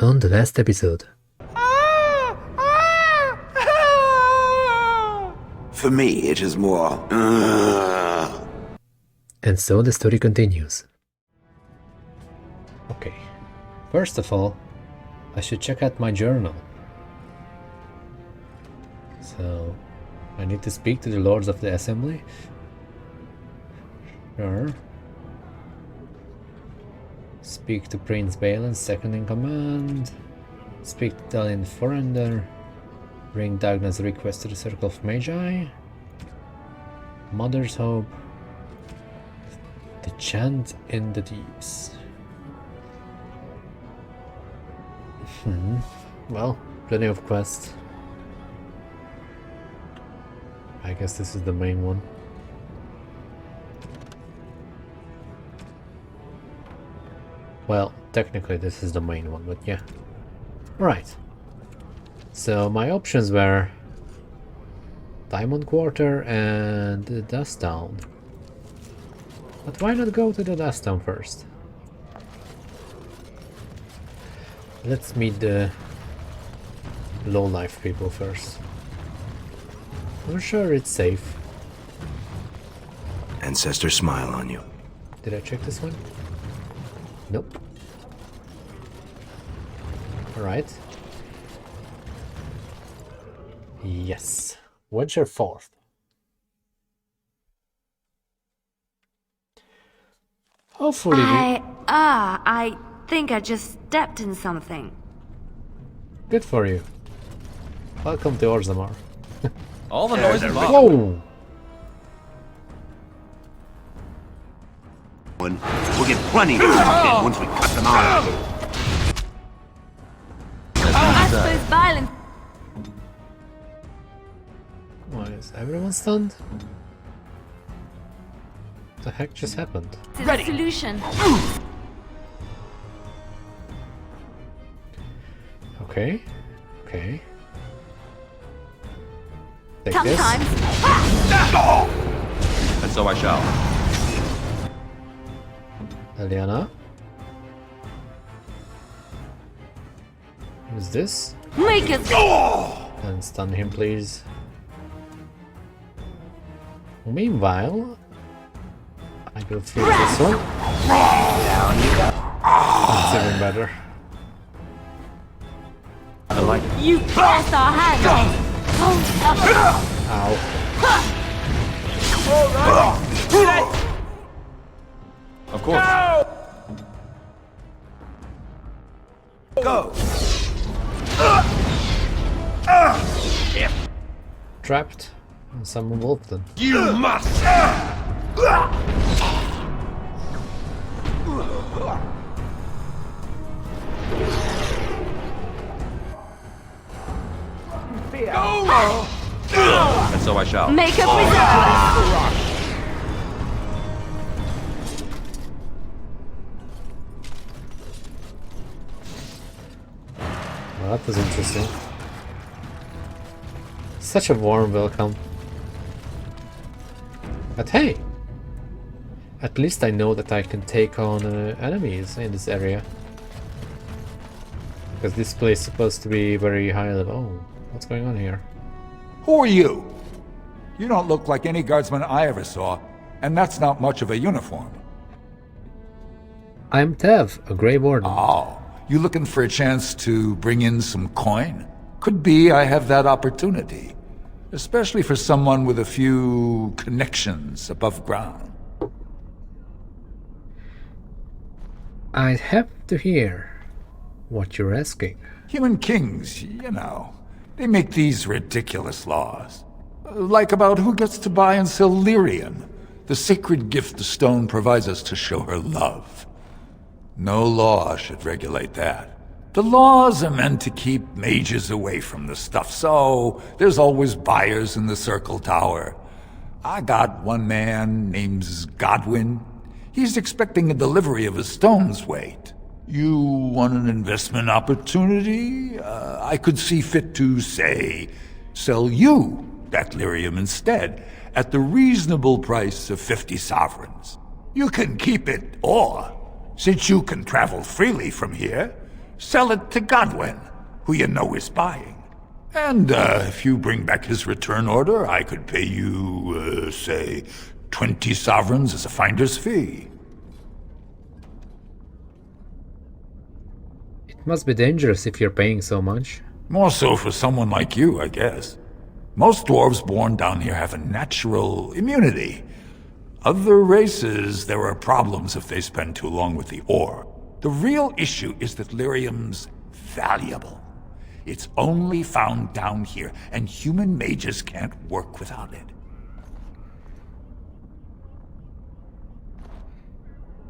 on the last episode. For me, it is more... And so the story continues. Okay, first of all, I should check out my journal. So, I need to speak to the Lords of the Assembly? Sure. Speak to Prince Balin, second in command. Speak to Dalian Forender. Bring Dagna's request to the Circle of Magi. Mother's Hope. The Chant in the Deeps. Well, plenty of quests. I guess this is the main one. Well, technically this is the main one, but yeah. Right. So my options were Diamond Quarter and the Dust Town. But why not go to the Dust Town first? Let's meet the low-life people first. I'm sure it's safe. Ancestors smile on you. Did I check this one? Nope. Alright. Yes. Venture forth. Hopefully I think I just stepped in something. Good for you. Welcome to Orzammar. All the noise is Whoa! We'll get plenty of time once we cut them out. I suppose violence. Why is everyone stunned? What the heck just happened? is a solution. Okay. Okay. Take Sometimes. And so I shall. this. Eliana. Who's this? Make us. And stun him, please. Meanwhile, I go through this one. That's even better. I like it. You forced our hand. Ow. Of course. Go! Trapped. And someone wolfed them. You must! And so I shall. Make up reserve. Well, that was interesting. Such a warm welcome. But hey! At least I know that I can take on enemies in this area. Because this place is supposed to be very high level. Oh, what's going on here? Who are you? You don't look like any guardsman I ever saw, and that's not much of a uniform. I'm Tev, a Grey Warden. Oh, you looking for a chance to bring in some coin? Could be I have that opportunity. Especially for someone with a few connections above ground. I'd have to hear what you're asking. Human kings, you know, they make these ridiculous laws. Like about who gets to buy and sell lyrium, the sacred gift the stone provides us to show her love. No law should regulate that. The laws are meant to keep mages away from the stuff, so there's always buyers in the Circle Tower. I got one man named Godwin. He's expecting a delivery of a stone's weight. You want an investment opportunity? I could see fit to, say, sell you that lyrium instead, at the reasonable price of 50 sovereigns. You can keep it, or, since you can travel freely from here, Sell it to Godwin, who you know is buying. And if you bring back his return order, I could pay you, say, 20 sovereigns as a finder's fee. It must be dangerous if you're paying so much. More so for someone like you, I guess. Most dwarves born down here have a natural immunity. Other races, there are problems if they spend too long with the ore. The real issue is that lyrium's valuable. It's only found down here, and human mages can't work without it.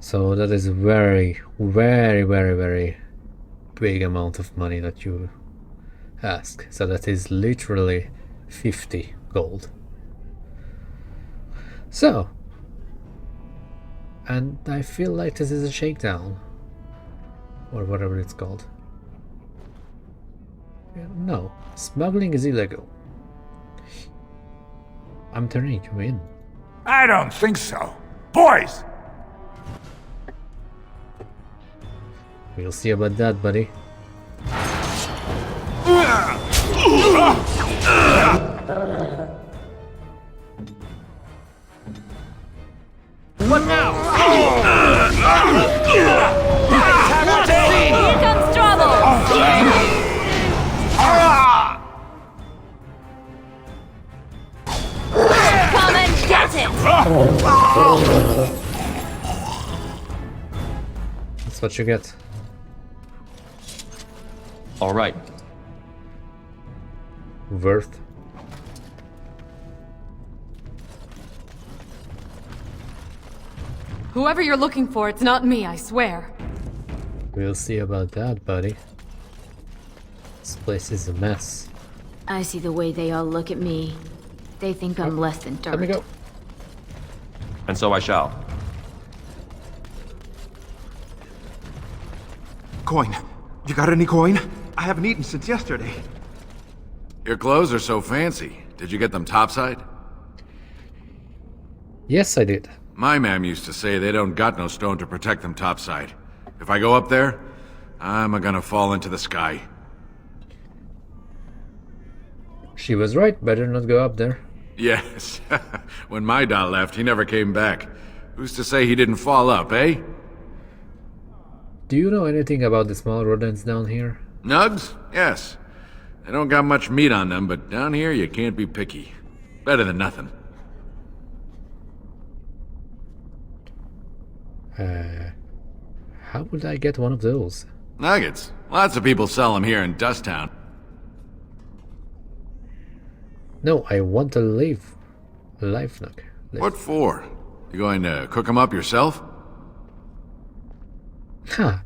So that is very, very, very, very big amount of money that you ask. So that is literally 50 gold. So, and I feel like this is a shakedown, or whatever it's called. No, smuggling is illegal. I'm turning you in. I don't think so. Boys! We'll see about that, buddy. What now? Here comes trouble! Come and get it! That's what you get. All right. Worth. Whoever you're looking for, it's not me, I swear. We'll see about that, buddy. This place is a mess. I see the way they all look at me. They think I'm less than dirt. Let me go. And so I shall. Coin. You got any coin? I haven't eaten since yesterday. Your clothes are so fancy. Did you get them topside? Yes, I did. My mam used to say they don't got no stone to protect them topside. If I go up there, I'm gonna fall into the sky. She was right. Better not go up there. Yes. When my dad left, he never came back. Who's to say he didn't fall up, eh? Do you know anything about the small rodents down here? Nugs? Yes. They don't got much meat on them, but down here you can't be picky. Better than nothing. How would I get one of those? Nuggets. Lots of people sell them here in Dusttown. No, I want to live. A life nug. What for? You going to cook them up yourself? Ha!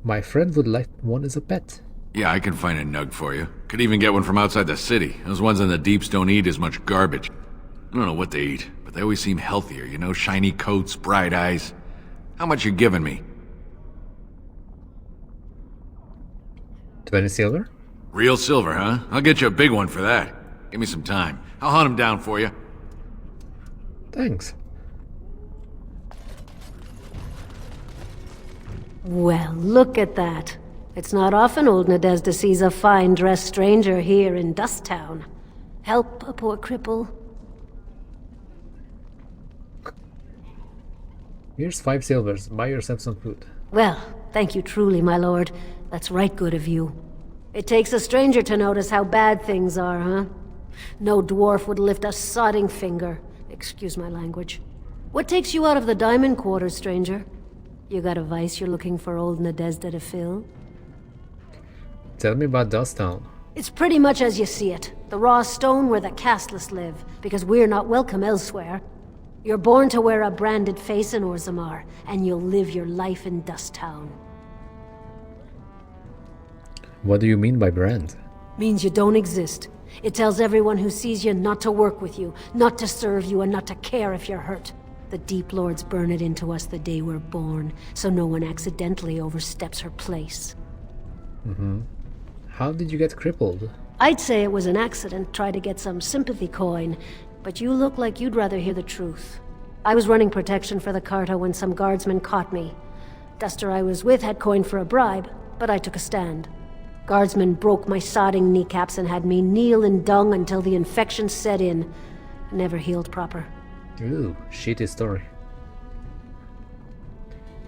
My friend would like one as a pet. Yeah, I can find a nug for you. Could even get one from outside the city. Those ones in the deeps don't eat as much garbage. I don't know what they eat, but they always seem healthier, you know? Shiny coats, bright eyes. How much you giving me? 20 silver? Real silver, huh? I'll get you a big one for that. Give me some time. I'll hunt him down for you. Thanks. Well, look at that. It's not often old Nadezda sees a fine-dressed stranger here in Dusttown. Help a poor cripple. Here's 5 silvers. Buy yourself some food. Well, thank you truly, my lord. That's right good of you. It takes a stranger to notice how bad things are, huh? No dwarf would lift a sodding finger. Excuse my language. What takes you out of the diamond quarters, stranger? You got a vice you're looking for old Nadezda to fill? Tell me about Dusttown. It's pretty much as you see it. The raw stone where the castless live, because we're not welcome elsewhere. You're born to wear a branded face in Orzammar, and you'll live your life in Dusttown. What do you mean by brand? Means you don't exist. It tells everyone who sees you not to work with you, not to serve you, and not to care if you're hurt. The Deep Lords burn it into us the day we're born, so no one accidentally oversteps her place. How did you get crippled? I'd say it was an accident, try to get some sympathy coin, but you look like you'd rather hear the truth. I was running protection for the Carta when some guardsmen caught me. Duster I was with had coin for a bribe, but I took a stand. Guardsmen broke my sodding kneecaps and had me kneel in dung until the infection set in. Never healed proper. Ooh, shitty story.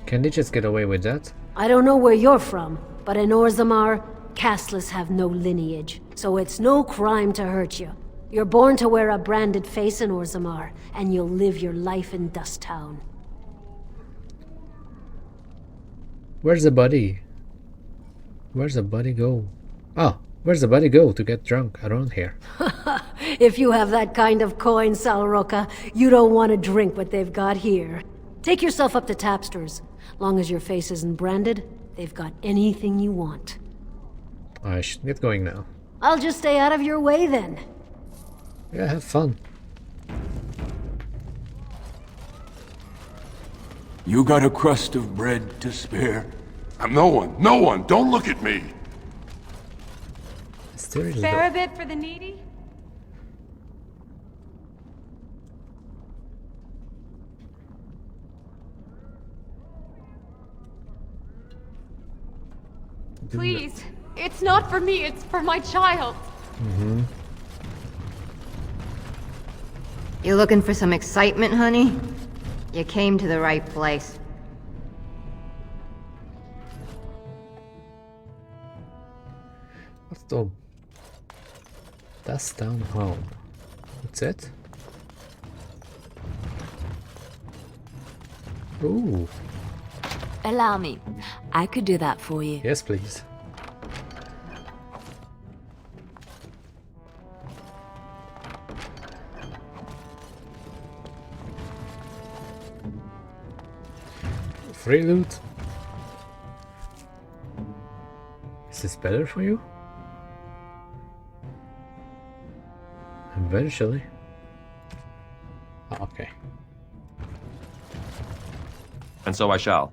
Can they just get away with that? I don't know where you're from, but in Orzammar, casteless have no lineage, so it's no crime to hurt you. You're born to wear a branded face in Orzammar, and you'll live your life in Dust Town. Where's the buddy? Where's the buddy go? Oh, where's the buddy go to get drunk around here? If you have that kind of coin, Salroka, you don't want to drink what they've got here. Take yourself up to Tapster's. Long as your face isn't branded, they've got anything you want. I should get going now. I'll just stay out of your way then. Yeah, have fun. You got a crust of bread to spare? I'm no one. No one. Don't look at me. Spare a bit for the needy? Please. It's not for me, it's for my child. You looking for some excitement, honey? You came to the right place. What's the... That's down home. That's it? Ooh. Allow me. I could do that for you. Yes, please. Free loot. Is this better for you? Eventually. Oh, okay. And so I shall.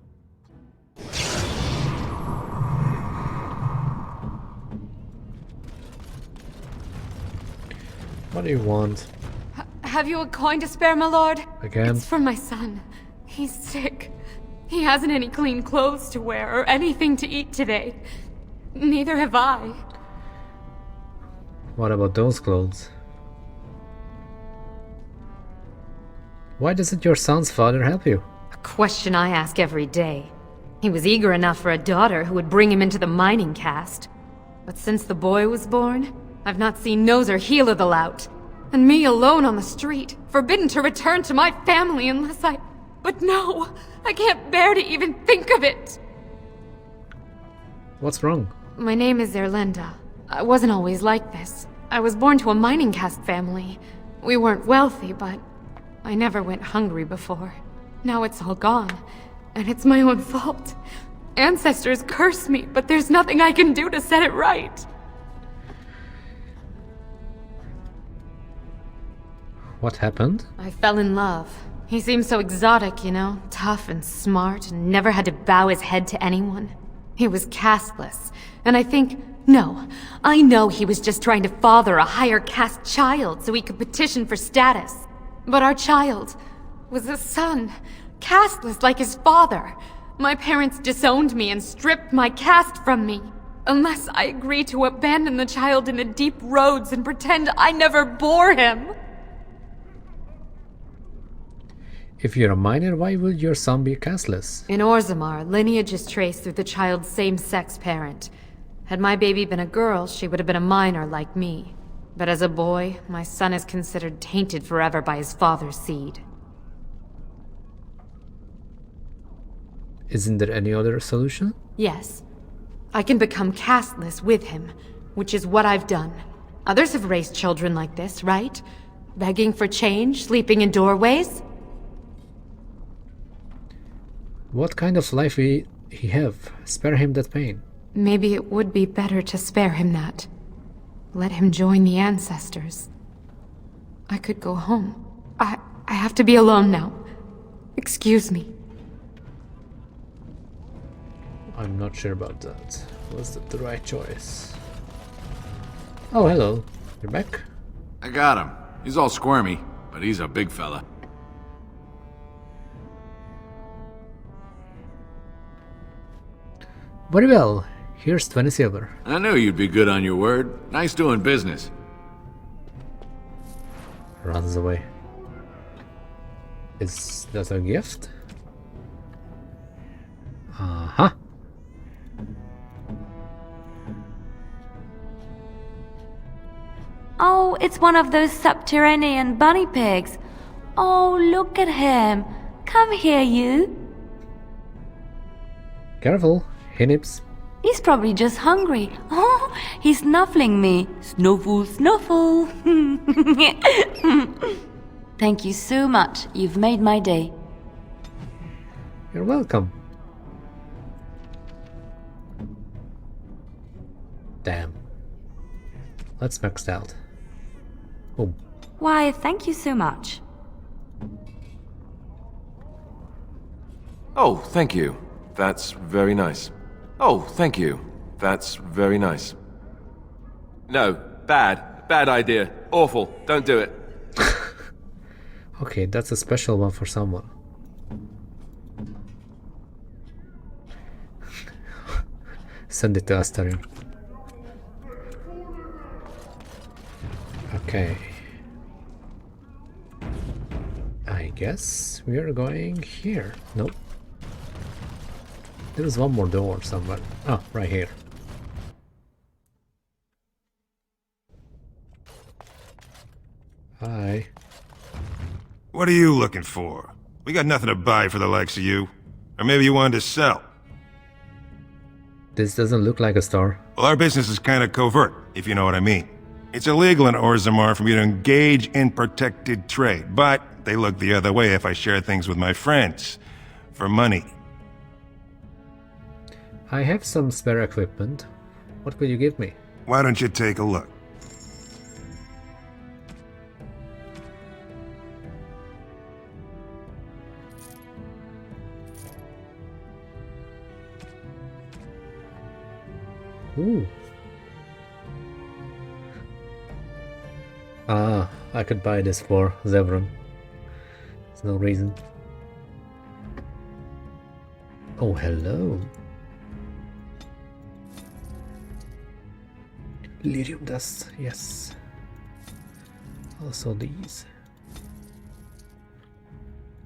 What do you want? Have you a coin to spare, my lord? Again? It's for my son. He's sick. He hasn't any clean clothes to wear or anything to eat today. Neither have I. What about those clothes? Why doesn't your son's father help you? A question I ask every day. He was eager enough for a daughter who would bring him into the mining caste. But since the boy was born, I've not seen nose or heel of the lout. And me alone on the street, forbidden to return to my family unless I... But no! I can't bear to even think of it! What's wrong? My name is Erlinda. I wasn't always like this. I was born to a mining caste family. We weren't wealthy, but I never went hungry before. Now it's all gone, and it's my own fault. Ancestors curse me, but there's nothing I can do to set it right. What happened? I fell in love. He seemed so exotic, you know, tough and smart, and never had to bow his head to anyone. He was casteless, and I know he was just trying to father a higher caste child so he could petition for status. But our child was a son, casteless like his father. My parents disowned me and stripped my caste from me. Unless I agree to abandon the child in the deep roads and pretend I never bore him. If you're a minor, why would your son be casteless? In Orzammar, lineage is traced through the child's same-sex parent. Had my baby been a girl, she would have been a minor like me. But as a boy, my son is considered tainted forever by his father's seed. Isn't there any other solution? Yes. I can become casteless with him, which is what I've done. Others have raised children like this, right? Begging for change, sleeping in doorways? What kind of life he have? Spare him that pain. Maybe it would be better to spare him that. Let him join the ancestors. I could go home. I have to be alone now. Excuse me. I'm not sure about that. Was that the right choice? Oh, hello. You're back? I got him. He's all squirmy, but he's a big fella. Very well. Here's 20 silver. I knew you'd be good on your word. Nice doing business. Runs away. Is that a gift? Uh-huh. Oh, it's one of those subterranean bunny pigs. Oh, look at him. Come here, you. Careful, he nips. He's probably just hungry. Oh, he's snuffling me. Snuffle, snuffle. Thank you so much. You've made my day. You're welcome. Damn. That's maxed out. Oh. Why, thank you so much. Oh, thank you. That's very nice. Oh, thank you. That's very nice. No, bad. Bad idea. Awful. Don't do it. Okay, that's a special one for someone. Send it to Astarion. Okay. I guess we are going here. Nope. There is one more door somewhere. Oh, right here. Hi. What are you looking for? We got nothing to buy for the likes of you. Or maybe you wanted to sell. This doesn't look like a store. Well, our business is kind of covert, if you know what I mean. It's illegal in Orzammar for me to engage in protected trade, but they look the other way if I share things with my friends. For money. I have some spare equipment. What will you give me? Why don't you take a look? Ooh. Ah, I could buy this for Tavern. There's no reason. Oh, hello. Lyrium dust, yes. Also these.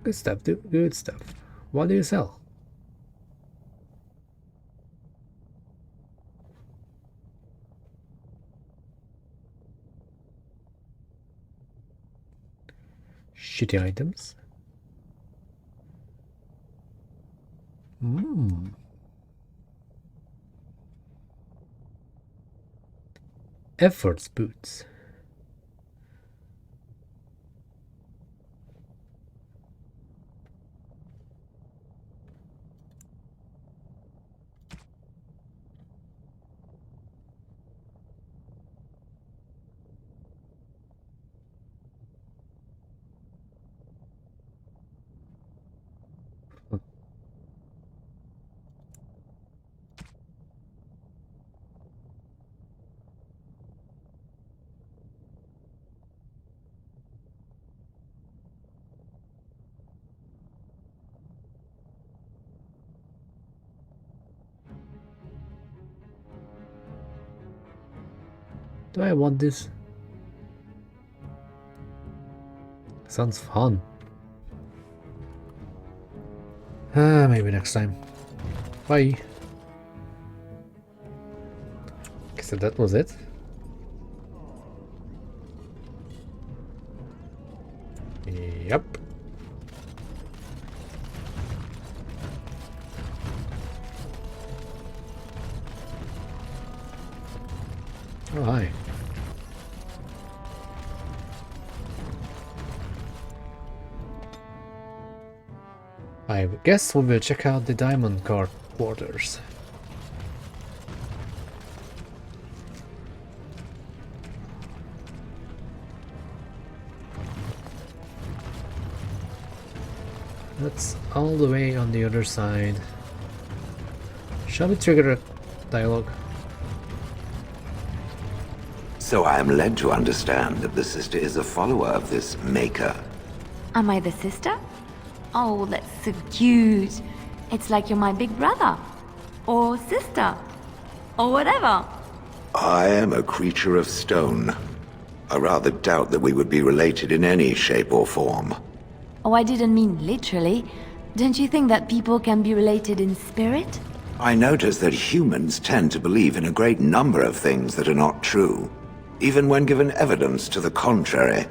Good stuff, dude. Good stuff. What do you sell? Shitty items. Efforts boots. Do I want this? Sounds fun. Maybe next time. Bye. So that was it. Yep. Oh, hi. I guess we will check out the diamond guard quarters. That's all the way on the other side. Shall we trigger a dialogue? So I am led to understand that the sister is a follower of this maker. Am I the sister? Oh, that's so cute. It's like you're my big brother. Or sister. or whatever. I am a creature of stone. I rather doubt that we would be related in any shape or form. Oh, I didn't mean literally. Don't you think that people can be related in spirit? I notice that humans tend to believe in a great number of things that are not true, even when given evidence to the contrary.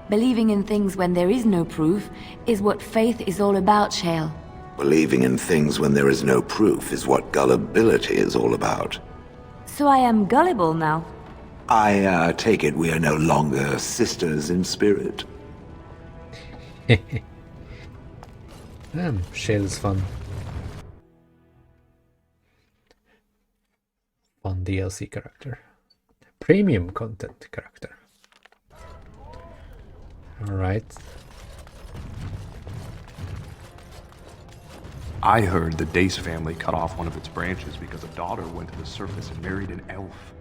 Believing in things when there is no proof is what faith is all about, Shale. Believing in things when there is no proof is what gullibility is all about. So I am gullible now. I take it we are no longer sisters in spirit. Damn, Shale is fun. Fun DLC character. Premium content character. Alright. I heard the Dace family cut off one of its branches because a daughter went to the surface and married an elf.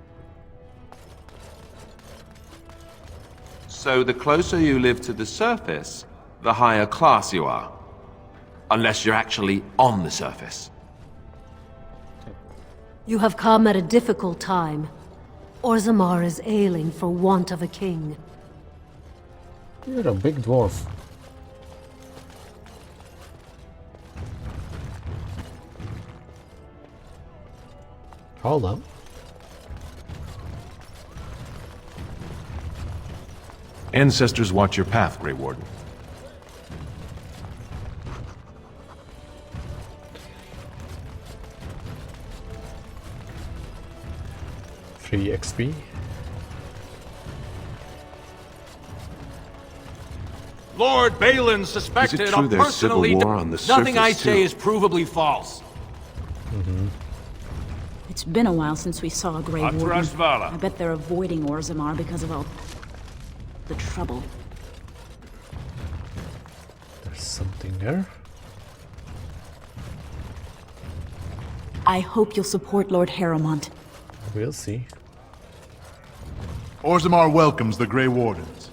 So the closer you live to the surface, the higher class you are. Unless you're actually on the surface. You have come at a difficult time. Orzammar is ailing for want of a king. You're a big dwarf. Hold on. Ancestors watch your path, Grey Warden. Free XP. Lord Balin suspected Is it true of there's civil personally... war on the Nothing I surface, say too? is provably false. It's been a while since we saw a Grey Warden. I bet they're avoiding Orzammar because of all the trouble. There's something there. I hope you'll support Lord Harrowmont. We'll see. Orzammar welcomes the Grey Wardens.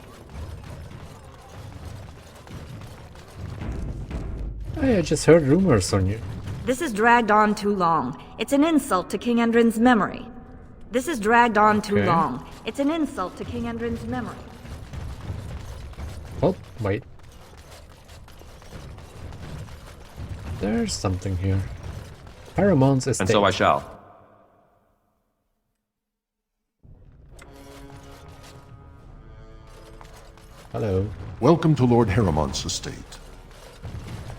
Hey, I just heard rumors on you. This has dragged on too long. It's an insult to King Endrin's memory. This has dragged on too Okay. long. It's an insult to King Endrin's memory. Oh, wait. There's something here. Harrowmont's estate. And so I shall. Hello. Welcome to Lord Harrowmont's estate.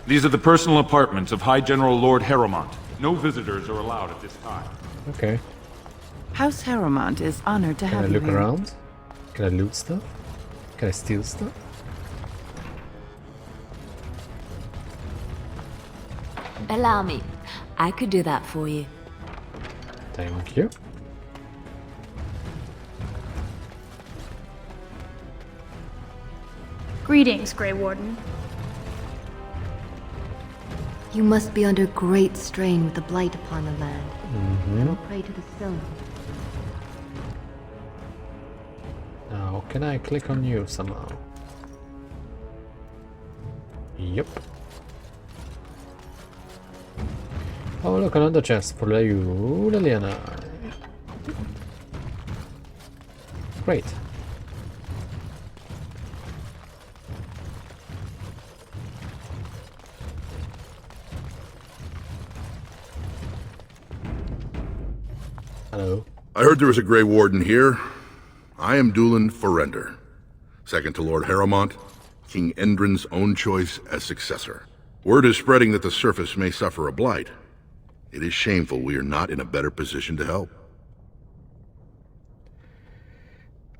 These are the personal apartments of High General Lord Harrowmont. No visitors are allowed at this time. Okay. House Harrowmont is honored to Can I have you look here. around? Can I loot stuff? Can I steal stuff? Allow me. I could do that for you. Thank you. Greetings, Grey Warden. You must be under great strain with the blight upon the land. I will pray to the stone. Now, can I click on you somehow? Yep. Oh, look, another chest for you, Liliana. Great. Hello. I heard there was a Grey Warden here. I am Dulin Forrender, second to Lord Harrowmont, King Endrin's own choice as successor. Word is spreading that the surface may suffer a blight. It is shameful we are not in a better position to help.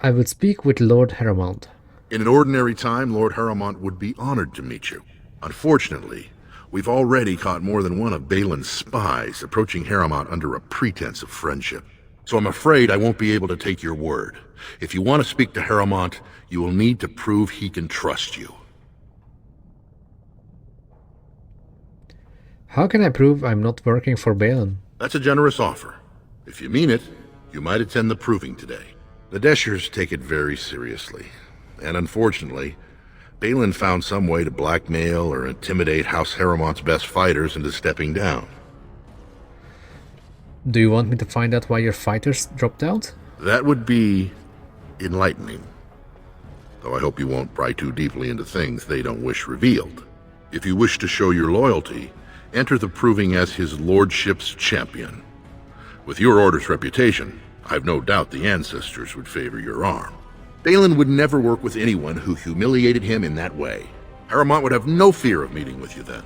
I would speak with Lord Harrowmont. In an ordinary time, Lord Harrowmont would be honored to meet you. Unfortunately, we've already caught more than one of Balin's spies approaching Harrowmont under a pretense of friendship. So I'm afraid I won't be able to take your word. If you want to speak to Harrowmont, you will need to prove he can trust you. How can I prove I'm not working for Balin? That's a generous offer. If you mean it, you might attend the proving today. The Deshers take it very seriously. And unfortunately, Balin found some way to blackmail or intimidate House Harrowmont's best fighters into stepping down. Do you want me to find out why your fighters dropped out? That would be enlightening. Though I hope you won't pry too deeply into things they don't wish revealed. If you wish to show your loyalty, enter the Proving as his lordship's champion. With your order's reputation, I've no doubt the ancestors would favor your arm. Balin would never work with anyone who humiliated him in that way. Harrowmont would have no fear of meeting with you then.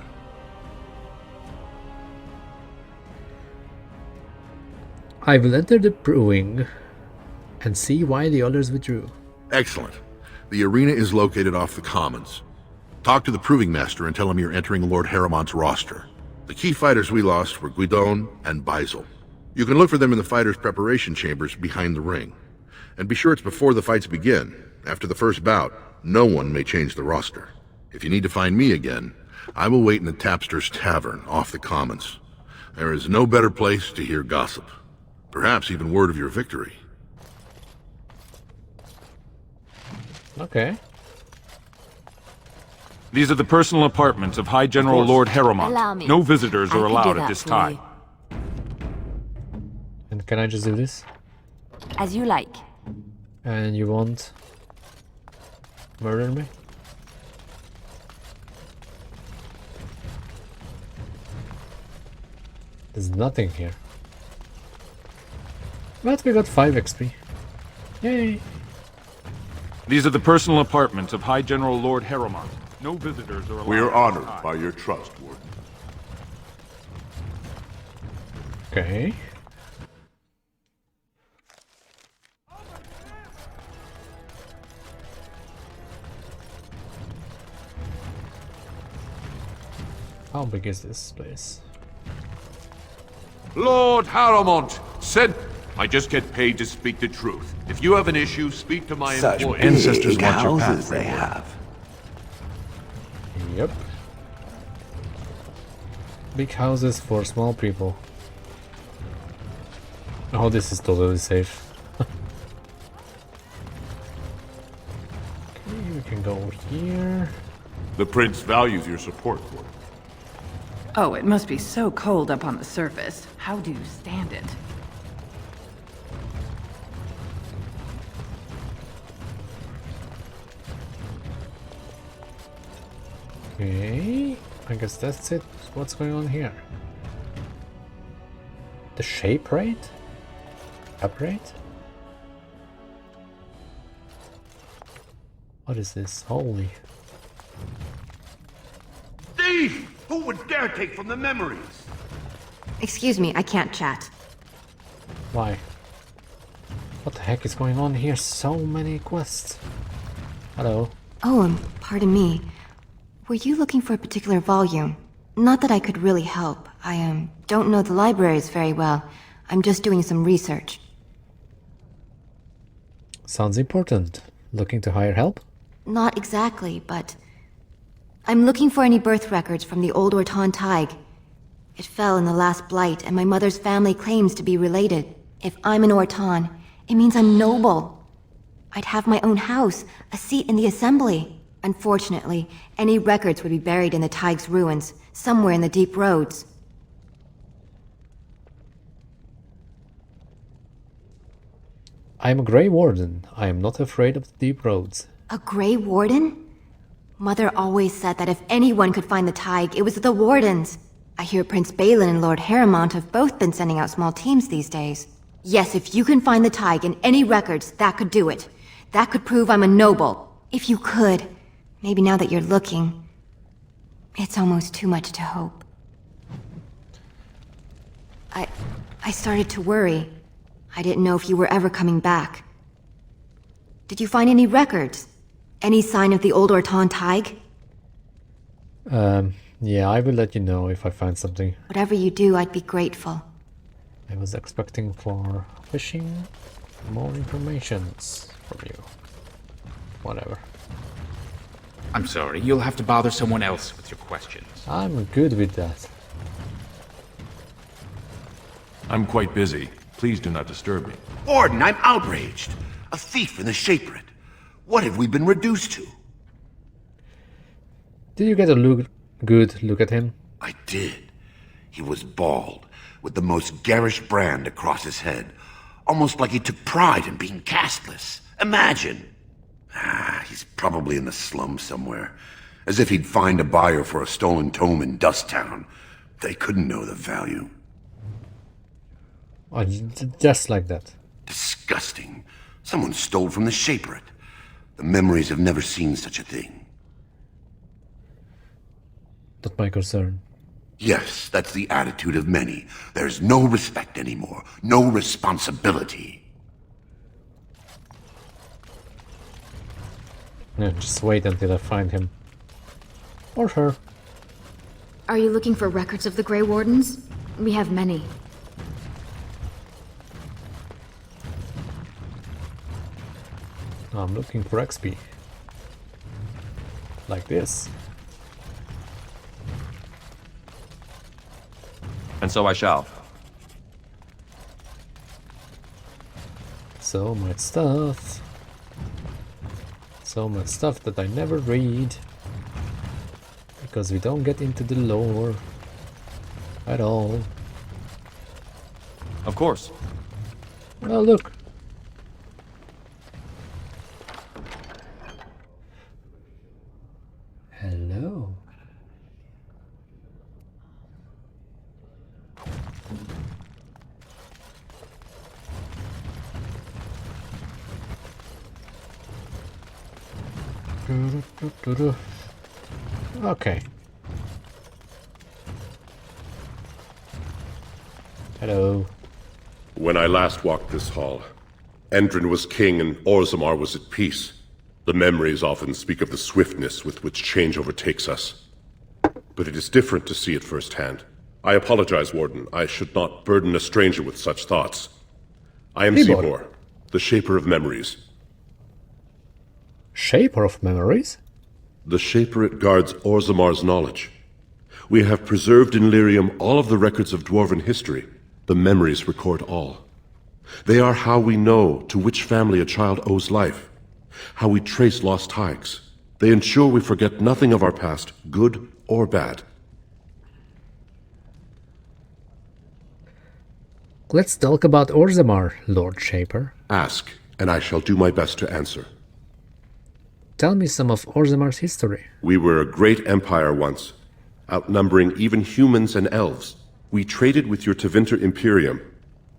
I will enter the Proving and see why the others withdrew. Excellent. The arena is located off the Commons. Talk to the Proving Master and tell him you're entering Lord Harrowmont's roster. The key fighters we lost were Guidon and Beisel. You can look for them in the fighters' preparation chambers behind the ring. And be sure it's before the fights begin. After the first bout, no one may change the roster. If you need to find me again, I will wait in the Tapster's Tavern off the Commons. There is no better place to hear gossip. Perhaps even word of your victory. Okay. These are the personal apartments of High General Lord Harrowmont. No visitors are allowed at this time. And can I just do this? As you like. And you won't murder me? There's nothing here. But we got 5 XP. Yay! These are the personal apartments of High General Lord Harrowmont. No visitors are allowed. We are honored by your trust, Warden. Okay. How big is this place? Lord Harrowmont said... I just get paid to speak the truth. If you have an issue, speak to my employees. Ancestors want your path they have. Yep. Big houses for small people. Oh, this is totally safe. Okay, we can go over here. The Prince values your support, Warden. Oh, it must be so cold up on the surface. How do you stand it? Okay, I guess that's it. What's going on here? The Shaperate? Shaperate? What is this? Holy. Thief! Who would dare take from the memories? Excuse me, I can't chat. Why? What the heck is going on here? So many quests. Hello. Oh, pardon me. Were you looking for a particular volume? Not that I could really help. I don't know the libraries very well. I'm just doing some research. Sounds important. Looking to hire help? Not exactly, but... I'm looking for any birth records from the old Orton Tig. It fell in the last blight, and my mother's family claims to be related. If I'm an Orton, it means I'm noble. I'd have my own house, a seat in the assembly. Unfortunately, any records would be buried in the Tig's ruins, somewhere in the deep roads. I am a Grey Warden. I am not afraid of the deep roads. A Grey Warden? Mother always said that if anyone could find the Tig, it was the Wardens. I hear Prince Balin and Lord Harrowmont have both been sending out small teams these days. Yes, if you can find the Tig in any records, that could do it. That could prove I'm a noble. If you could. Maybe now that you're looking, it's almost too much to hope. I started to worry. I didn't know if you were ever coming back. Did you find any records? Any sign of the old Orton Tig? Yeah, I will let you know if I find something. Whatever you do, I'd be grateful. I was expecting for fishing more informations from you. Whatever. I'm sorry, you'll have to bother someone else with your questions. I'm good with that. I'm quite busy. Please do not disturb me. Warden, I'm outraged. A thief in the Shaperate. What have we been reduced to? Did you get a good look at him? I did. He was bald, with the most garish brand across his head. Almost like he took pride in being castless. Imagine! He's probably in the slums somewhere. As if he'd find a buyer for a stolen tome in Dust Town. They couldn't know the value. Oh, just like that. Disgusting. Someone stole from the Shaperate. The memories have never seen such a thing. Not my concern. Yes, that's the attitude of many. There's no respect anymore. No responsibility. Yeah, just wait until I find him. Or her. Are you looking for records of the Grey Wardens? We have many. I'm looking for XP. Like this. And so I shall. So much stuff. So much stuff that I never read. Because we don't get into the lore at all. Of course. Oh, look. Hello. Okay. Hello. When I last walked this hall, Endrin was king and Orzammar was at peace. The memories often speak of the swiftness with which change overtakes us. But it is different to see it firsthand. I apologize, Warden. I should not burden a stranger with such thoughts. I am Figor, the Shaper of Memories. Shaper of Memories? The Shaperate guards Orzammar's knowledge. We have preserved in Lyrium all of the records of Dwarven history. The memories record all. They are how we know to which family a child owes life, how we trace lost ties. They ensure we forget nothing of our past, good or bad. Let's talk about Orzammar, Lord Shaper. Ask, and I shall do my best to answer. Tell me some of Orzammar's history. We were a great empire once, outnumbering even humans and elves. We traded with your Tevinter Emporium,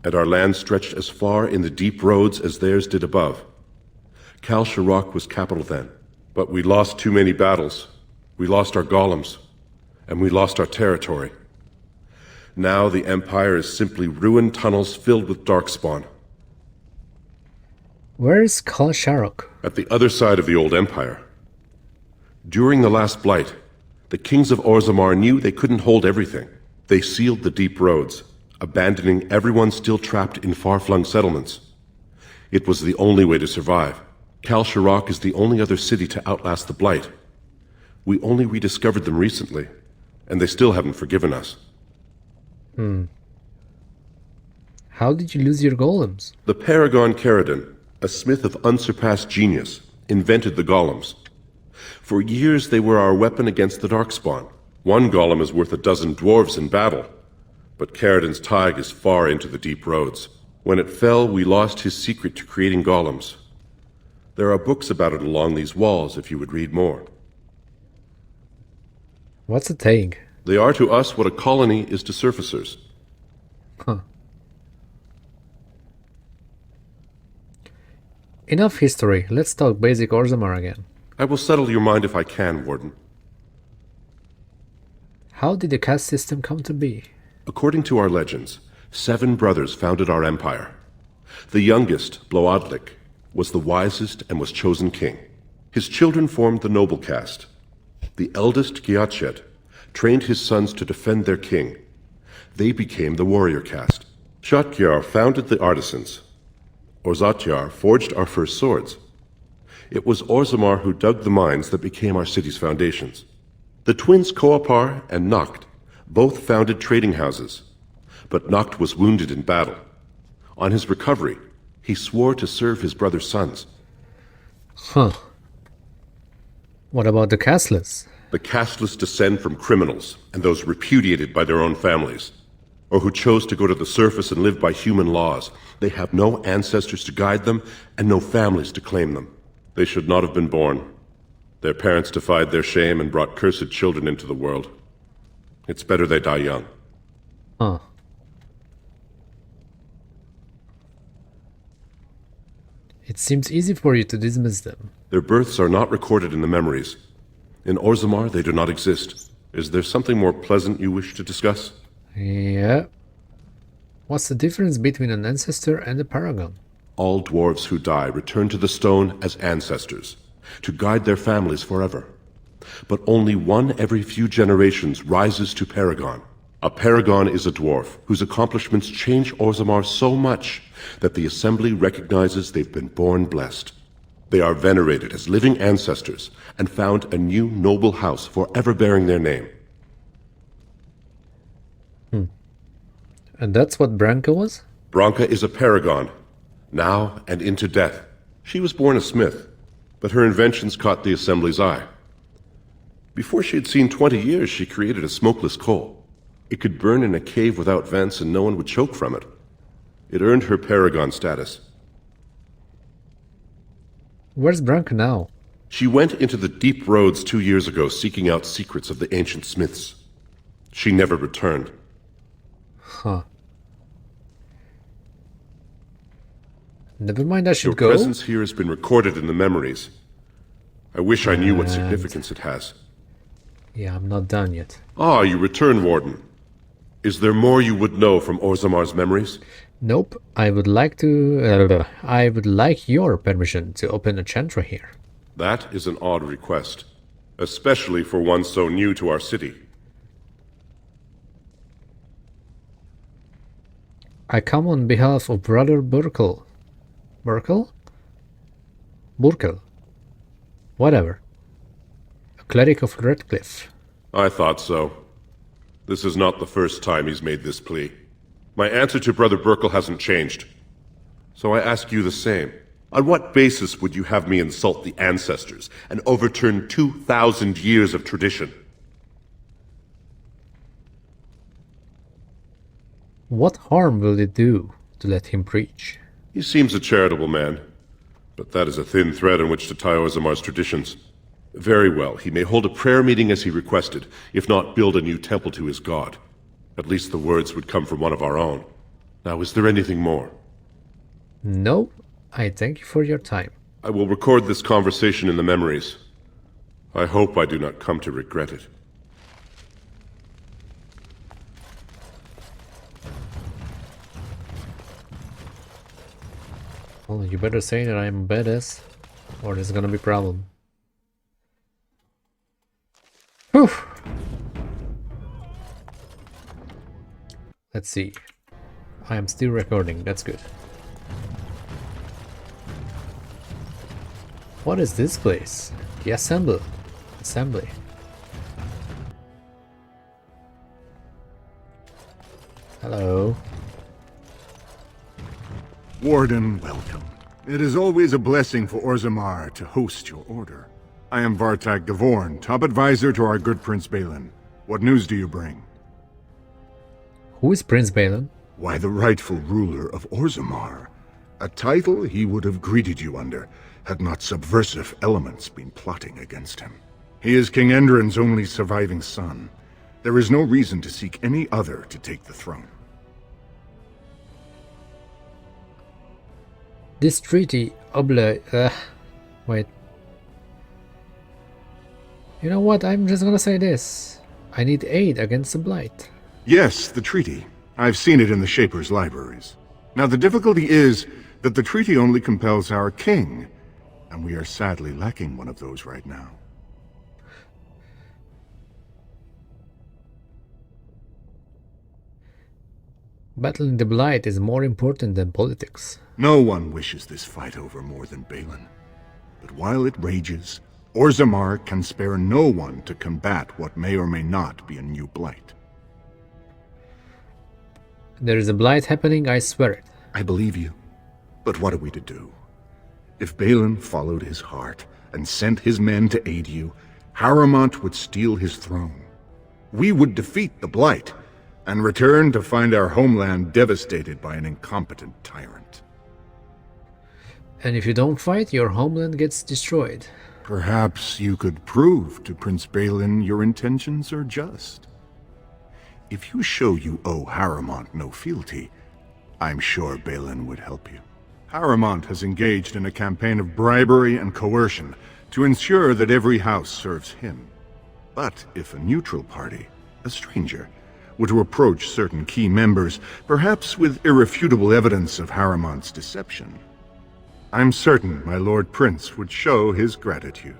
and our land stretched as far in the deep roads as theirs did above. Kal Sharok was capital then, but we lost too many battles. We lost our golems, and we lost our territory. Now the Empire is simply ruined tunnels filled with darkspawn. Where is Kal Sharok? At the other side of the old Empire. During the last Blight, the kings of Orzammar knew they couldn't hold everything. They sealed the deep roads, abandoning everyone still trapped in far-flung settlements. It was the only way to survive. Kal Sharok is the only other city to outlast the Blight. We only rediscovered them recently, and they still haven't forgiven us. How did you lose your golems? The Paragon Caradon, a smith of unsurpassed genius, invented the golems. For years they were our weapon against the Darkspawn. One golem is worth a dozen dwarves in battle, but Caradon's Tig is far into the deep roads. When it fell, we lost his secret to creating golems. There are books about it along these walls if you would read more. What's a Tig? They are to us what a colony is to surfacers. Huh. Enough history. Let's talk basic Orzammar again. I will settle your mind if I can, Warden. How did the caste system come to be? According to our legends, 7 brothers founded our empire. The youngest, Bloadlik, was the wisest and was chosen king. His children formed the noble caste. The eldest, Giachet, trained his sons to defend their king. They became the warrior caste. Shotgyar founded the artisans. Orzatyar forged our first swords. It was Orzammar who dug the mines that became our city's foundations. The twins Koapar and Noct both founded trading houses, but Noct was wounded in battle. On his recovery, he swore to serve his brother's sons. Huh. What about the casteless? The casteless descend from criminals and those repudiated by their own families. or who chose to go to the surface and live by human laws. They have no ancestors to guide them, and no families to claim them. They should not have been born. Their parents defied their shame and brought cursed children into the world. It's better they die young. Huh. It seems easy for you to dismiss them. Their births are not recorded in the memories. In Orzammar, they do not exist. Is there something more pleasant you wish to discuss? Yeah. What's the difference between an ancestor and a paragon? All dwarves who die return to the stone as ancestors, to guide their families forever. But only one every few generations rises to paragon. A paragon is a dwarf whose accomplishments change Orzammar so much that the Assembly recognizes they've been born blessed. They are venerated as living ancestors and found a new noble house forever bearing their name. And that's what Branka was? Branka is a paragon, now and into death. She was born a smith, but her inventions caught the Assembly's eye. Before she had seen 20 years, she created a smokeless coal. It could burn in a cave without vents and no one would choke from it. It earned her paragon status. Where's Branka now? She went into the deep roads 2 years ago seeking out secrets of the ancient smiths. She never returned. Huh. Never mind, I should go. Your presence here has been recorded in the memories. I wish I knew what significance it has. Yeah, I'm not done yet. Ah, you return, Warden. Is there more you would know from Orzammar's memories? Nope. I would like your permission to open a chantry here. That is an odd request, especially for one so new to our city. I come on behalf of Brother Burkel. Burkel? Burkel. Whatever. A cleric of Redcliffe. I thought so. This is not the first time he's made this plea. My answer to Brother Burkel hasn't changed. So I ask you the same. On what basis would you have me insult the ancestors and overturn 2,000 years of tradition? What harm will it do to let him preach? He seems a charitable man, but that is a thin thread on which to tie Orzammar's traditions. Very well, he may hold a prayer meeting as he requested, if not build a new temple to his god. At least the words would come from one of our own. Now, is there anything more? No, I thank you for your time. I will record this conversation in the memories. I hope I do not come to regret it. Well, you better say that I'm a badass, or there's gonna be a problem. Whew. Let's see. I am still recording, that's good. What is this place? The Assembly. Hello. Warden, welcome. It is always a blessing for Orzammar to host your order. I am Vartak Gavorn, top advisor to our good Prince Balin. What news do you bring? Who is Prince Balin? Why, the rightful ruler of Orzammar. A title he would have greeted you under, had not subversive elements been plotting against him. He is King Endrin's only surviving son. There is no reason to seek any other to take the throne. This treaty wait. You know what? I'm just gonna say this. I need aid against the Blight. Yes, the treaty. I've seen it in the Shaper's libraries. Now, the difficulty is that the treaty only compels our king, and we are sadly lacking one of those right now. Battling the Blight is more important than politics. No one wishes this fight over more than Balin. But while it rages, Orzammar can spare no one to combat what may or may not be a new Blight. There is a Blight happening, I swear it. I believe you. But what are we to do? If Balin followed his heart and sent his men to aid you, Harrowmont would steal his throne. We would defeat the Blight, and return to find our homeland devastated by an incompetent tyrant. And if you don't fight, your homeland gets destroyed. Perhaps you could prove to Prince Balin your intentions are just. If you show you owe Harrowmont no fealty, I'm sure Balin would help you. Harrowmont has engaged in a campaign of bribery and coercion to ensure that every house serves him. But if a neutral party, a stranger, were to approach certain key members, perhaps with irrefutable evidence of Harrowmont's deception, I'm certain my Lord Prince would show his gratitude.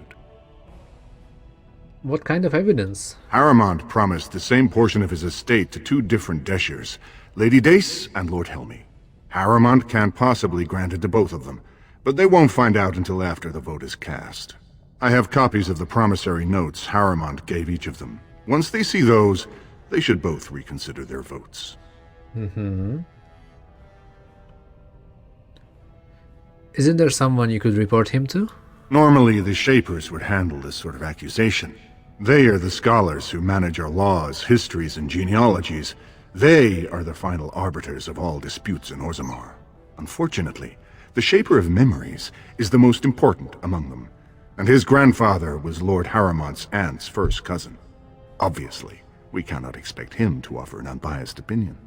What kind of evidence? Harrowmont promised the same portion of his estate to two different Deshers, Lady Dace and Lord Helmy. Harrowmont can't possibly grant it to both of them, but they won't find out until after the vote is cast. I have copies of the promissory notes Harrowmont gave each of them. Once they see those, they should both reconsider their votes. Isn't there someone you could report him to? Normally, the Shapers would handle this sort of accusation. They are the scholars who manage our laws, histories, and genealogies. They are the final arbiters of all disputes in Orzammar. Unfortunately, the Shaper of Memories is the most important among them, and his grandfather was Lord Harrowmont's aunt's first cousin. Obviously, we cannot expect him to offer an unbiased opinion.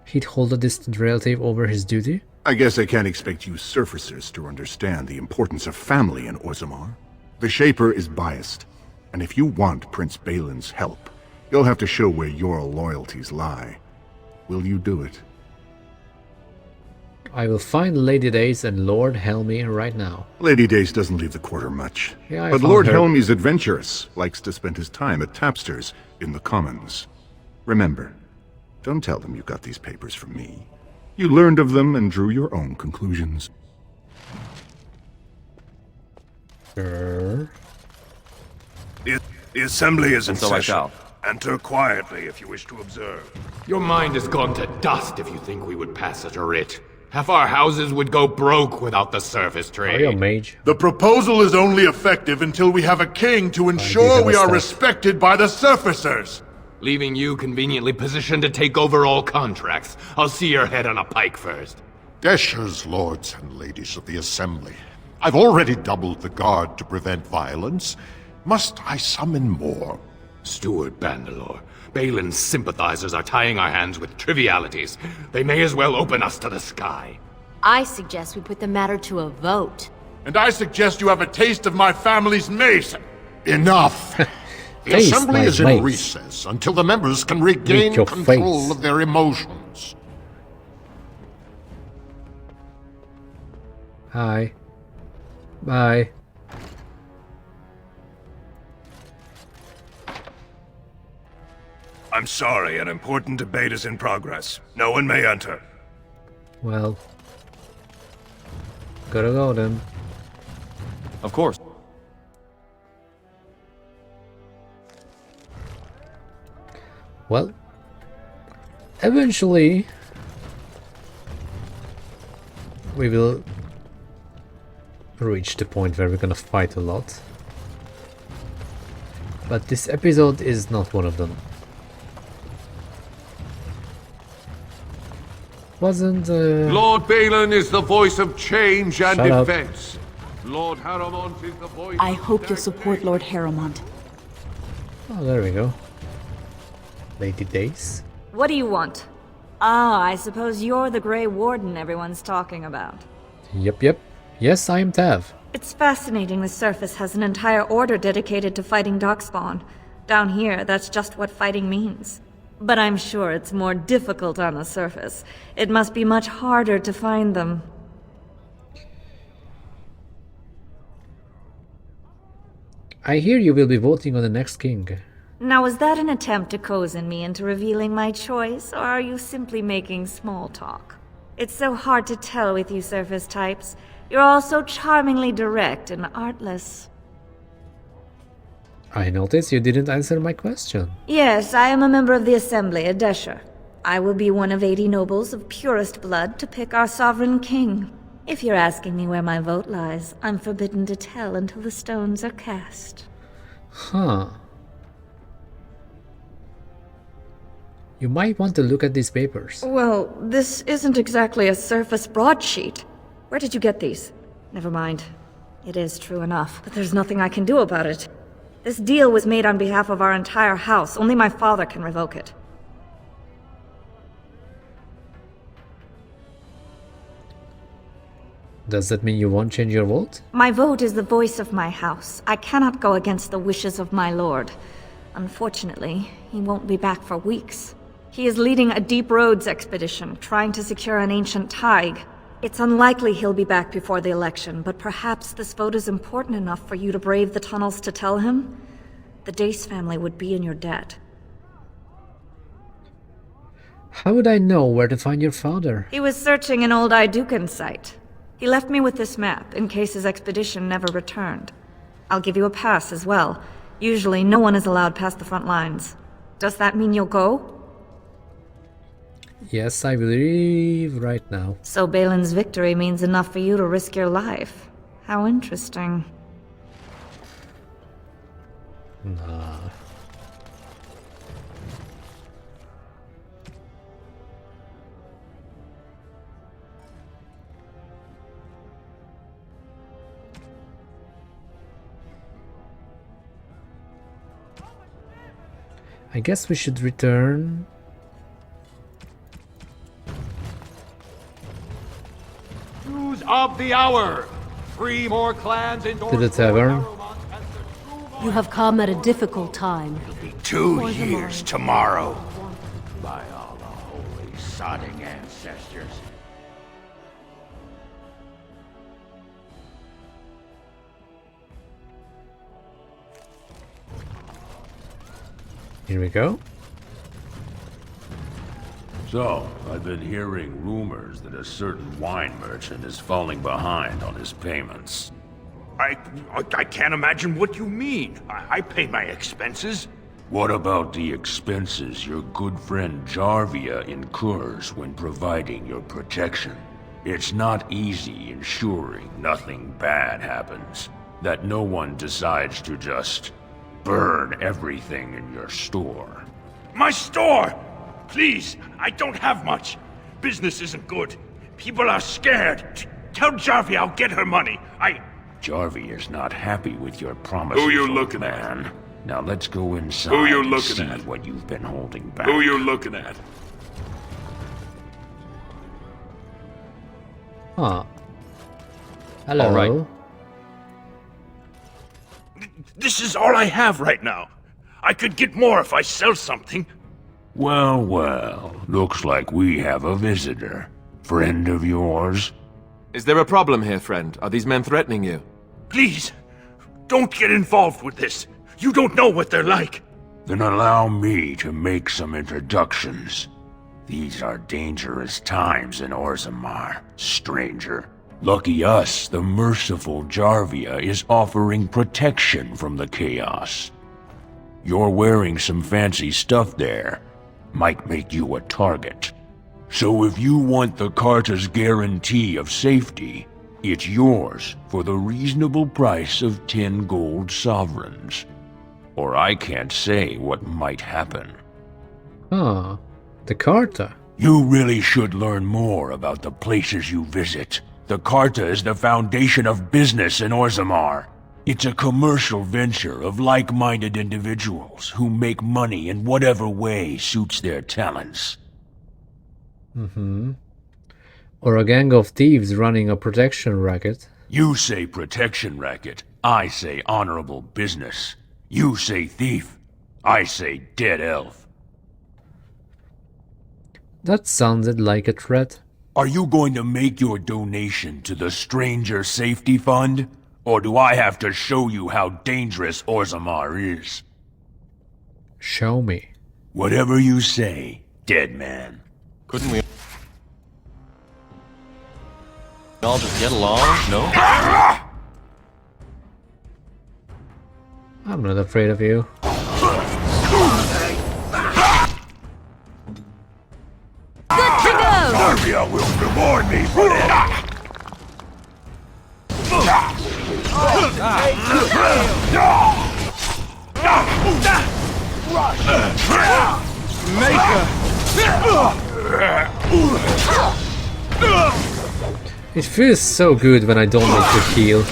He'd hold a distant relative over his duty? I guess I can't expect you surfacers to understand the importance of family in Orzammar. The Shaper is biased, and if you want Prince Balin's help, you'll have to show where your loyalties lie. Will you do it? I will find Lady Dace and Lord Helmy right now. Lady Dace doesn't leave the quarter much. Yeah, but Lord Helmy's adventurous, likes to spend his time at Tapster's in the Commons. Remember, don't tell them you got these papers from me. You learned of them and drew your own conclusions. The assembly is in And so I session. shall. Enter quietly if you wish to observe. Your mind has gone to dust if you think we would pass such a writ. Half our houses would go broke without the surface trade. Are you a mage? The proposal is only effective until we have a king to ensure we are respected by the surfacers. Leaving you conveniently positioned to take over all contracts. I'll see your head on a pike first. Deshers, lords and ladies of the Assembly, I've already doubled the guard to prevent violence. Must I summon more? Steward Bandalore, Balin's sympathizers are tying our hands with trivialities. They may as well open us to the sky. I suggest we put the matter to a vote. And I suggest you have a taste of my family's mace. Enough! The Assembly is in recess until the members can regain control of their emotions. Hi. Bye. I'm sorry, an important debate is in progress. No one may enter. Well. Gotta go then. Of course. Well, eventually we will reach the point where we're gonna fight a lot. But this episode is not one of them. Wasn't Lord Balin is the voice of change and Shut up. defense. Lord Harrowmont is the voice I hope you'll support Lord Harrowmont. Oh, there we go. Lady Dace. What do you want? Ah, I suppose you're the Grey Warden everyone's talking about. Yep. Yes, I am Tav. It's fascinating the surface has an entire order dedicated to fighting darkspawn. Down here, that's just what fighting means. But I'm sure it's more difficult on the surface. It must be much harder to find them. I hear you will be voting on the next king. Now, was that an attempt to cozen me into revealing my choice, or are you simply making small talk? It's so hard to tell with you surface types. You're all so charmingly direct and artless. I noticed you didn't answer my question. Yes, I am a member of the Assembly, a Desher. I will be one of 80 nobles of purest blood to pick our sovereign king. If you're asking me where my vote lies, I'm forbidden to tell until the stones are cast. Huh. You might want to look at these papers. Well, this isn't exactly a surface broadsheet. Where did you get these? Never mind. It is true enough, but there's nothing I can do about it. This deal was made on behalf of our entire house. Only my father can revoke it. Does that mean you won't change your vote? My vote is the voice of my house. I cannot go against the wishes of my lord. Unfortunately, he won't be back for weeks. He is leading a deep roads expedition, trying to secure an ancient thaig. It's unlikely he'll be back before the election, but perhaps this vote is important enough for you to brave the tunnels to tell him? The Dace family would be in your debt. How would I know where to find your father? He was searching an old Idukan site. He left me with this map, in case his expedition never returned. I'll give you a pass as well. Usually, no one is allowed past the front lines. Does that mean you'll go? Yes, I believe right now. So Balin's victory means enough for you to risk your life. How interesting. Nah. I guess we should return. News of the hour. 3 more clans To the tavern. You have come at a difficult time. 2 years tomorrow. By all the holy sodding ancestors. Here we go. So, I've been hearing rumors that a certain wine merchant is falling behind on his payments. I can't imagine what you mean. I pay my expenses. What about the expenses your good friend Jarvia incurs when providing your protection? It's not easy ensuring nothing bad happens, that no one decides to just burn everything in your store. My store! Please, I don't have much. Business isn't good. People are scared. Tell Jarvia I'll get her money. Jarvia is not happy with your promises, Who you old looking man. at? Now let's go inside Who you and looking see at? what you've been holding back. Who you looking at? Huh. Hello. All right. This is all I have right now. I could get more if I sell something. Well, well, looks like we have a visitor. Friend of yours? Is there a problem here, friend? Are these men threatening you? Please, don't get involved with this. You don't know what they're like. Then allow me to make some introductions. These are dangerous times in Orzammar, stranger. Lucky us, the merciful Jarvia is offering protection from the chaos. You're wearing some fancy stuff there. Might make you a target. So if you want the Carta's guarantee of safety, it's yours for the reasonable price of 10 gold sovereigns. Or I can't say what might happen. Huh. The Carta. You really should learn more about the places you visit. The Carta is the foundation of business in Orzammar. It's a commercial venture of like-minded individuals who make money in whatever way suits their talents. Mm-hmm. Or a gang of thieves running a protection racket. You say protection racket, I say honorable business. You say thief, I say dead elf. That sounded like a threat. Are you going to make your donation to the Stranger Safety Fund? Or do I have to show you how dangerous Orzammar is? Show me. Whatever you say, dead man. Couldn't we all just get along? No? I'm not afraid of you. Good to go! Jarvia will reward me for this. Maker! It feels so good when I don't need to heal.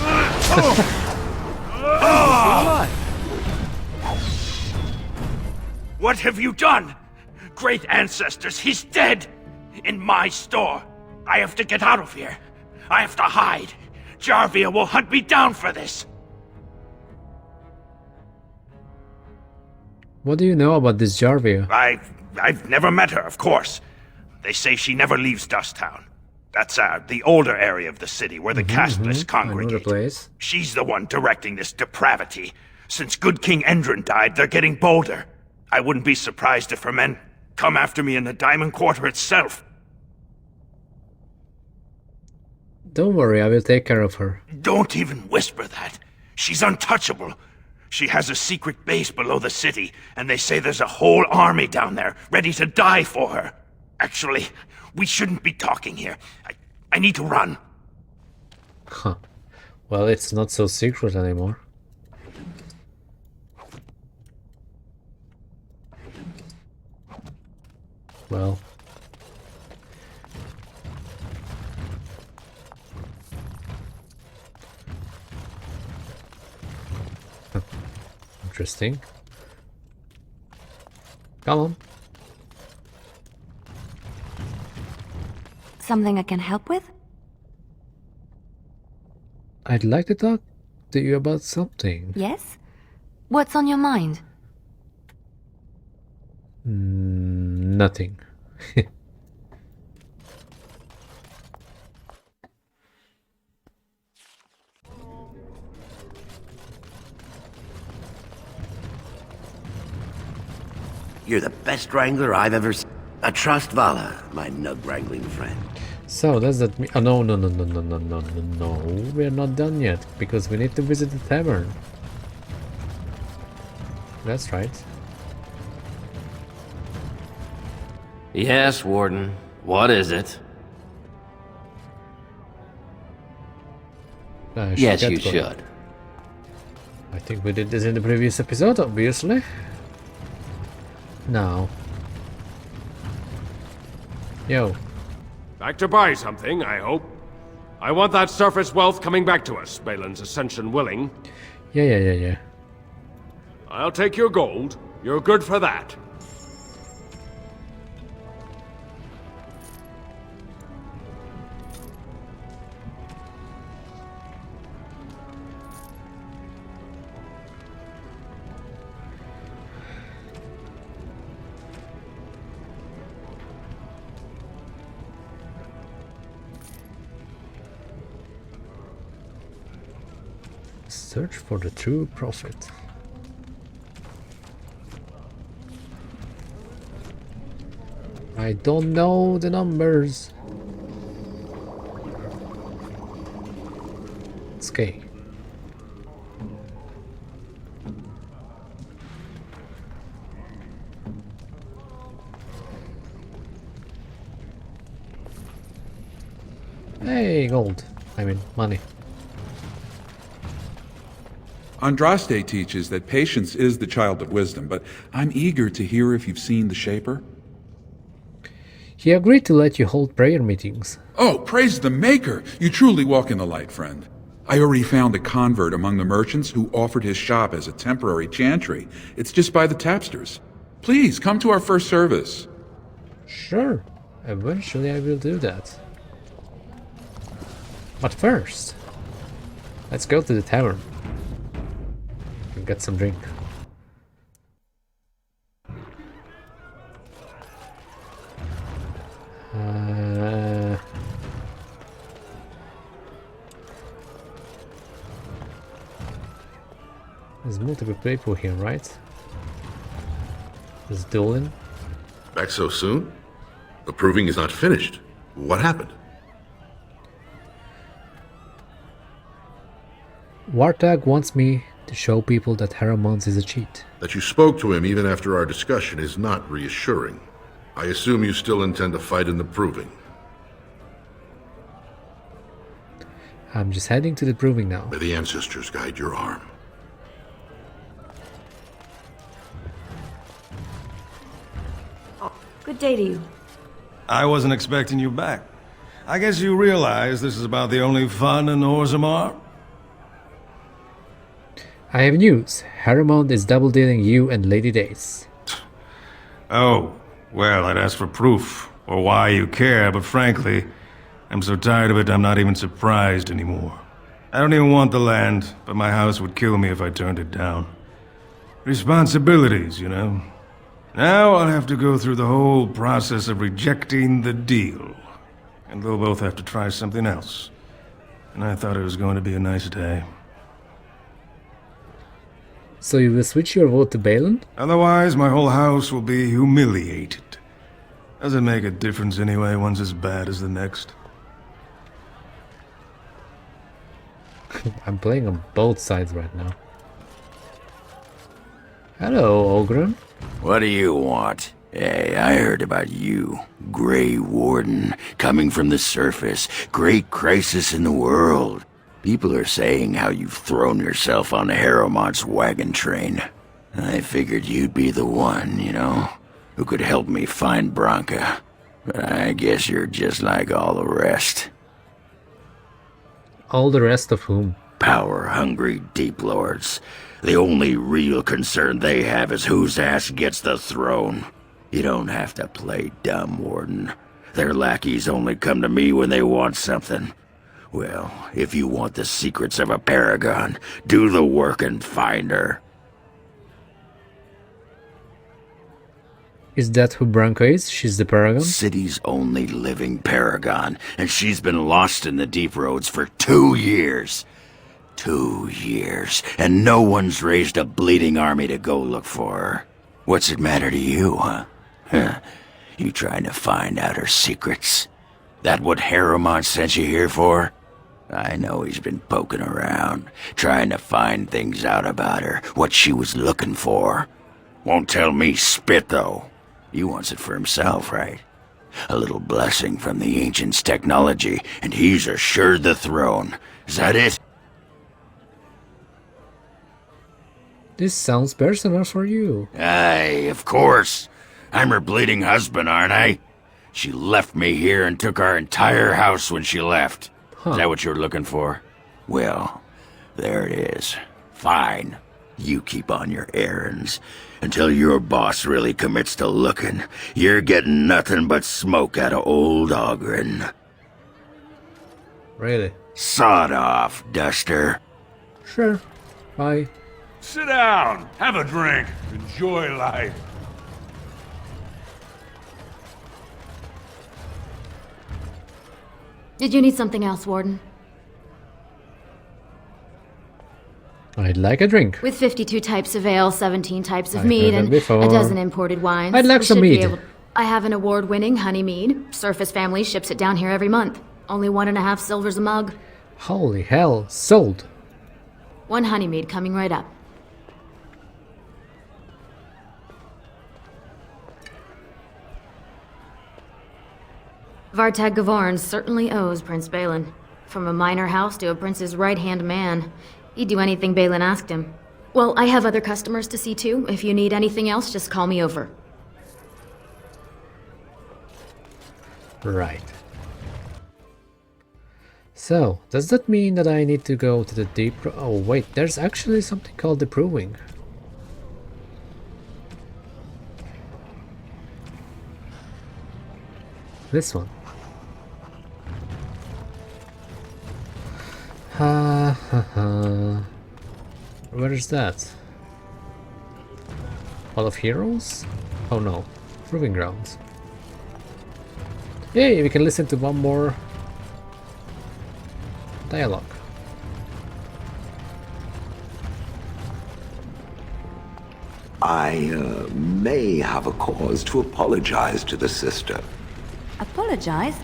What have you done? Great ancestors, he's dead! In my store. I have to get out of here. I have to hide. Jarvia will hunt me down for this. What do you know about this Jarvia? I've never met her, of course. They say she never leaves Dusttown. That's the older area of the city where the casteless congregate. I know the place. She's the one directing this depravity. Since good King Endrin died, they're getting bolder. I wouldn't be surprised if her men come after me in the Diamond Quarter itself. Don't worry, I will take care of her. Don't even whisper that. She's untouchable. She has a secret base below the city, and they say there's a whole army down there, ready to die for her. Actually, we shouldn't be talking here. I need to run. Huh. Well, it's not so secret anymore. Well. Interesting. Come on. Something I can help with? I'd like to talk to you about something. Yes? What's on your mind? Nothing. You're the best wrangler I've ever seen. A trust Vala, my nug-wrangling friend. So, does that mean... Oh, no, we're not done yet, because we need to visit the tavern. That's right. Yes, Warden. What is it? Yes, you should. I think we did this in the previous episode, obviously. Now. Yo. Back to buy something, I hope. I want that surface wealth coming back to us, Balin's ascension willing. Yeah. I'll take your gold. You're good for that. Search for the true prophet. I don't know the numbers. It's okay. Hey, gold. I mean, money. Andraste teaches that patience is the child of wisdom, but I'm eager to hear if you've seen the Shaper. He agreed to let you hold prayer meetings. Oh, praise the Maker! You truly walk in the light, friend. I already found a convert among the merchants who offered his shop as a temporary chantry. It's just by the Tapsters. Please, come to our first service. Sure. Eventually I will do that. But first, let's go to the tavern. And get some drink. There's multiple people here, right? There's Dolan. Back so soon? The proving is not finished. What happened? Wartag wants me to show people that Harrowmont is a cheat. That you spoke to him even after our discussion is not reassuring. I assume you still intend to fight in the proving. I'm just heading to the proving now. May the ancestors guide your arm. Good Good day to you. I wasn't expecting you back. I guess you realize this is about the only fun in Orzammar? I have news. Harrowmont is double-dealing you and Lady Days. Oh, well, I'd ask for proof, or why you care, but frankly, I'm so tired of it I'm not even surprised anymore. I don't even want the land, but my house would kill me if I turned it down. Responsibilities, you know. Now I'll have to go through the whole process of rejecting the deal. And they'll both have to try something else. And I thought it was going to be a nice day. So you will switch your vote to Balin? Otherwise, my whole house will be humiliated. Doesn't make a difference anyway, one's as bad as the next. I'm playing on both sides right now. Hello, Ogren. What do you want? Hey, I heard about you. Grey Warden, coming from the surface. Great crisis in the world. People are saying how you've thrown yourself on Harrowmont's wagon train. I figured you'd be the one, you know, who could help me find Branka. But I guess you're just like all the rest. All the rest of whom? Power-hungry deep lords. The only real concern they have is whose ass gets the throne. You don't have to play dumb, Warden. Their lackeys only come to me when they want something. Well, if you want the secrets of a paragon, do the work and find her. Is that who Branka is? She's the paragon? City's only living paragon, and she's been lost in the deep roads for 2 years. 2 years, and no one's raised a bleeding army to go look for her. What's it matter to you, huh? You trying to find out her secrets? That what Harrowmont sent you here for? I know he's been poking around, trying to find things out about her, what she was looking for. Won't tell me spit, though. He wants it for himself, right? A little blessing from the Ancients' technology, and he's assured the throne. Is that it? This sounds personal for you. Aye, of course. I'm her bleeding husband, aren't I? She left me here and took our entire house when she left. Is that what you're looking for? Well, there it is. Fine. You keep on your errands. Until your boss really commits to looking, you're getting nothing but smoke out of old Ogren. Really? Sod off, Duster. Sure. Bye. Sit down, have a drink, enjoy life. Did you need something else, Warden? I'd like a drink. With 52 types of ale, 17 types of mead, and a dozen imported wines. I'd like some mead. I have an award-winning honey mead. Surface Family ships it down here every month. Only 1.5 silvers a mug. Holy hell, sold. 1 honey mead coming right up. Vartag Gavorn certainly owes Prince Balin. From a minor house to a prince's right-hand man. He'd do anything Balin asked him. Well, I have other customers to see too. If you need anything else, just call me over. Right. So, does that mean that I need to go to the deep... Oh wait, there's actually something called the Proving. This one. Where is that? Hall of Heroes? Oh no, Proving Grounds. Yay, we can listen to one more dialogue. I may have a cause to apologize to the sister. Apologize?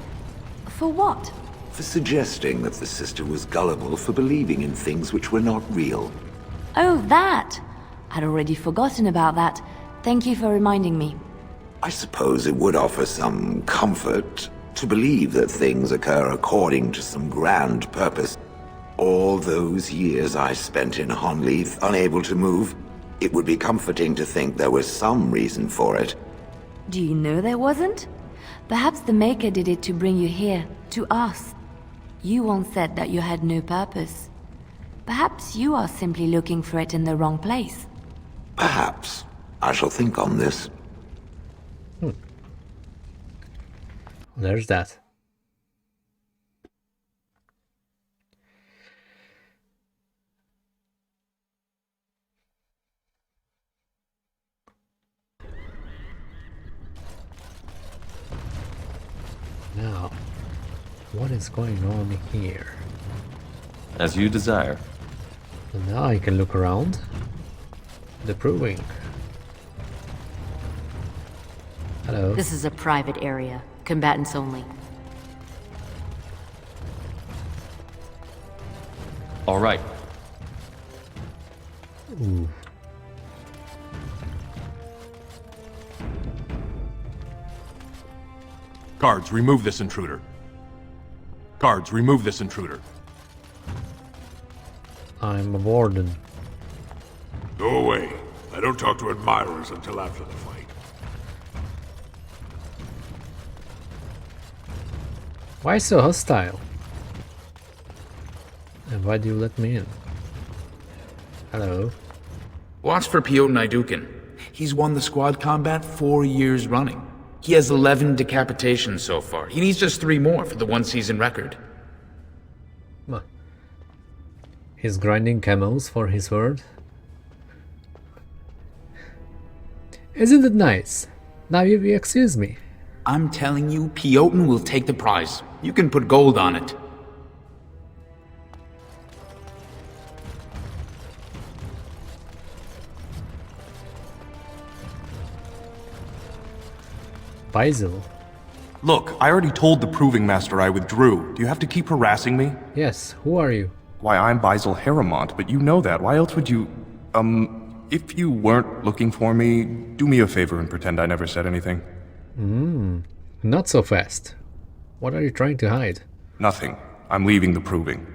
For what? For suggesting that the sister was gullible for believing in things which were not real. Oh, that! I'd already forgotten about that. Thank you for reminding me. I suppose it would offer some comfort to believe that things occur according to some grand purpose. All those years I spent in Honleith, unable to move, it would be comforting to think there was some reason for it. Do you know there wasn't? Perhaps the Maker did it to bring you here, to us. You once said that you had no purpose. Perhaps you are simply looking for it in the wrong place. Perhaps. I shall think on this. There's that. Now, what is going on here? As you desire. So now I can look around. The Proving. Hello. This is a private area. Combatants only. All right. Ooh. Guards, remove this intruder. Guards, remove this intruder. I'm a warden. Go away. I don't talk to admirers until after the fight. Why so hostile? And why do you let me in? Hello. Watch for Piotr Naidukin. He's won the squad combat 4 years running. He has 11 decapitations so far. He needs just 3 more for the 1-season record. He's grinding camels for his word. Isn't it nice? Now you excuse me. I'm telling you, Piotr will take the prize. You can put gold on it. Basil. Look, I already told the Proving Master I withdrew. Do you have to keep harassing me? Yes, who are you? Why, I'm Basil Harrowmont, but you know that. Why else would you... if you weren't looking for me, do me a favor and pretend I never said anything. Not so fast. What are you trying to hide? Nothing. I'm leaving the Proving.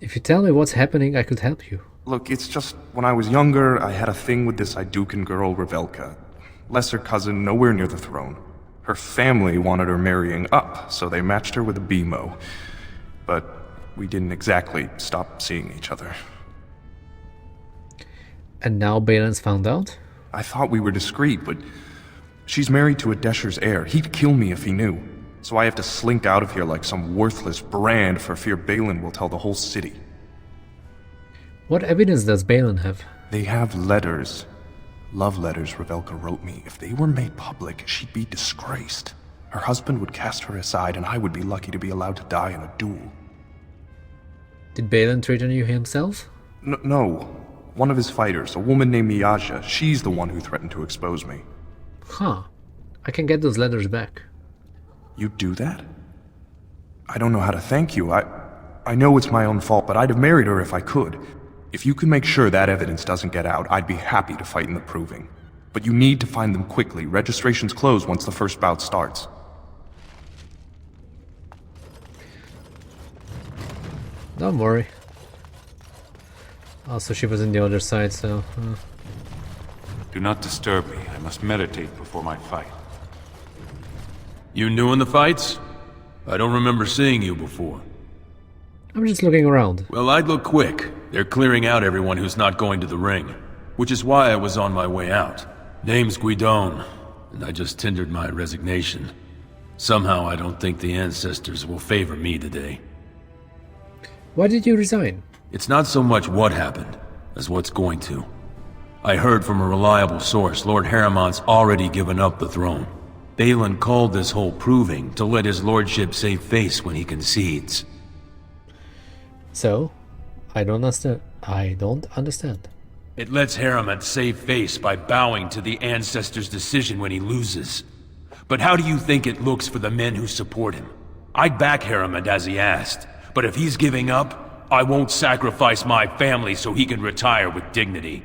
If you tell me what's happening, I could help you. Look, it's just, when I was younger, I had a thing with this Idukan girl, Revelka. Lesser cousin, nowhere near the throne. Her family wanted her marrying up, so they matched her with a BMO. But we didn't exactly stop seeing each other. And now Balan's found out? I thought we were discreet, but she's married to a Desher's heir. He'd kill me if he knew. So I have to slink out of here like some worthless brand for fear Balin will tell the whole city. What evidence does Balin have? They have letters. Love letters Revelka wrote me. If they were made public, she'd be disgraced. Her husband would cast her aside, and I would be lucky to be allowed to die in a duel. Did Balin threaten you himself? No. One of his fighters, a woman named Magi, she's the one who threatened to expose me. Huh. I can get those letters back. You'd do that? I don't know how to thank you. I know it's my own fault, but I'd have married her if I could. If you can make sure that evidence doesn't get out, I'd be happy to fight in the Proving. But you need to find them quickly. Registrations close once the first bout starts. Don't worry. Also, she was in the other side, so... Do not disturb me. I must meditate before my fight. You new in the fights? I don't remember seeing you before. I'm just looking around. Well, I'd look quick. They're clearing out everyone who's not going to the ring. Which is why I was on my way out. Name's Guidon, and I just tendered my resignation. Somehow I don't think the ancestors will favor me today. Why did you resign? It's not so much what happened, as what's going to. I heard from a reliable source Lord Harrowmont's already given up the throne. Balin called this whole Proving to let his lordship save face when he concedes. So, I don't understand. It lets Harrowmont save face by bowing to the ancestors' decision when he loses. But how do you think it looks for the men who support him? I'd back Harrowmont as he asked, but if he's giving up, I won't sacrifice my family so he can retire with dignity.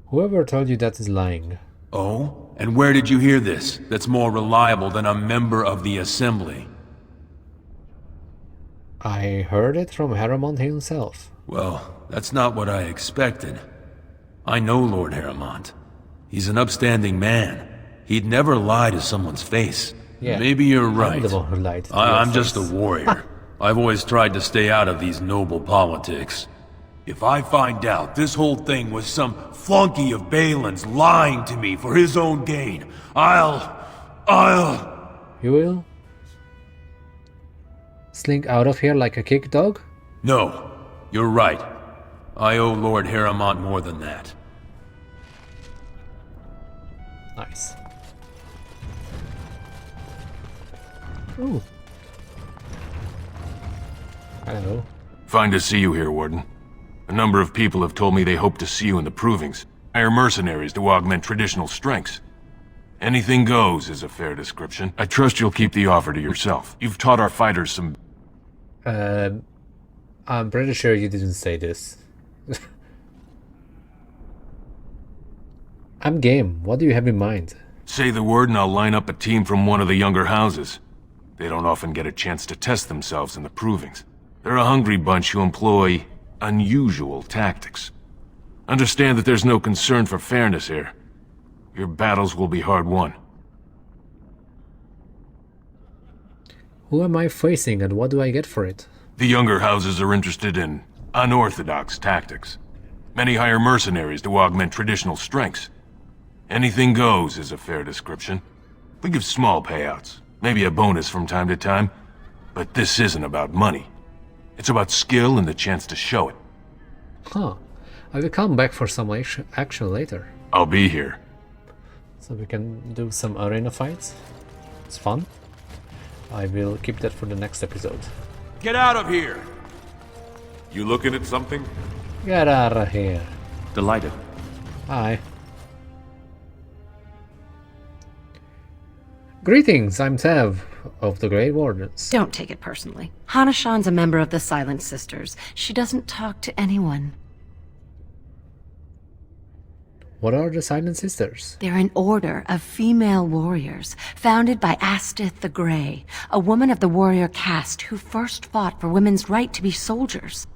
Whoever told you that is lying. Oh? And where did you hear this? That's more reliable than a member of the Assembly. I heard it from Harrowmont himself. Well, that's not what I expected. I know Lord Harrowmont. He's an upstanding man. He'd never lie to someone's face. Yeah, maybe you're right. I'm the one who lied to I'm your just a face. warrior. I've always tried to stay out of these noble politics. If I find out this whole thing was some flunky of Balin's lying to me for his own gain, I'll... You will? Slink out of here like a kick dog? No, you're right. I owe Lord Harrowmont more than that. Nice. Ooh. Hello. Fine to see you here, Warden. A number of people have told me they hope to see you in the Provings. Hire mercenaries to augment traditional strengths. Anything goes is a fair description. I trust you'll keep the offer to yourself. You've taught our fighters some... I'm pretty sure you didn't say this. I'm game. What do you have in mind? Say the word and I'll line up a team from one of the younger houses. They don't often get a chance to test themselves in the Provings. They're a hungry bunch who employ unusual tactics. Understand that there's no concern for fairness here. Your battles will be hard won. Who am I facing and what do I get for it? The younger houses are interested in unorthodox tactics. Many hire mercenaries to augment traditional strengths. Anything goes is a fair description. We give small payouts, maybe a bonus from time to time, but this isn't about money. It's about skill and the chance to show it. Huh. I will come back for some action later. I'll be here. So we can do some arena fights. It's fun. I will keep that for the next episode. Get out of here! You looking at something? Get out of here. Delighted. Hi. Greetings, I'm Tav of the Grey Wardens. Don't take it personally. Hana-shan's a member of the Silent Sisters. She doesn't talk to anyone. What are the Silent Sisters? They're an order of female warriors, founded by Astith the Grey, a woman of the warrior caste who first fought for women's right to be soldiers.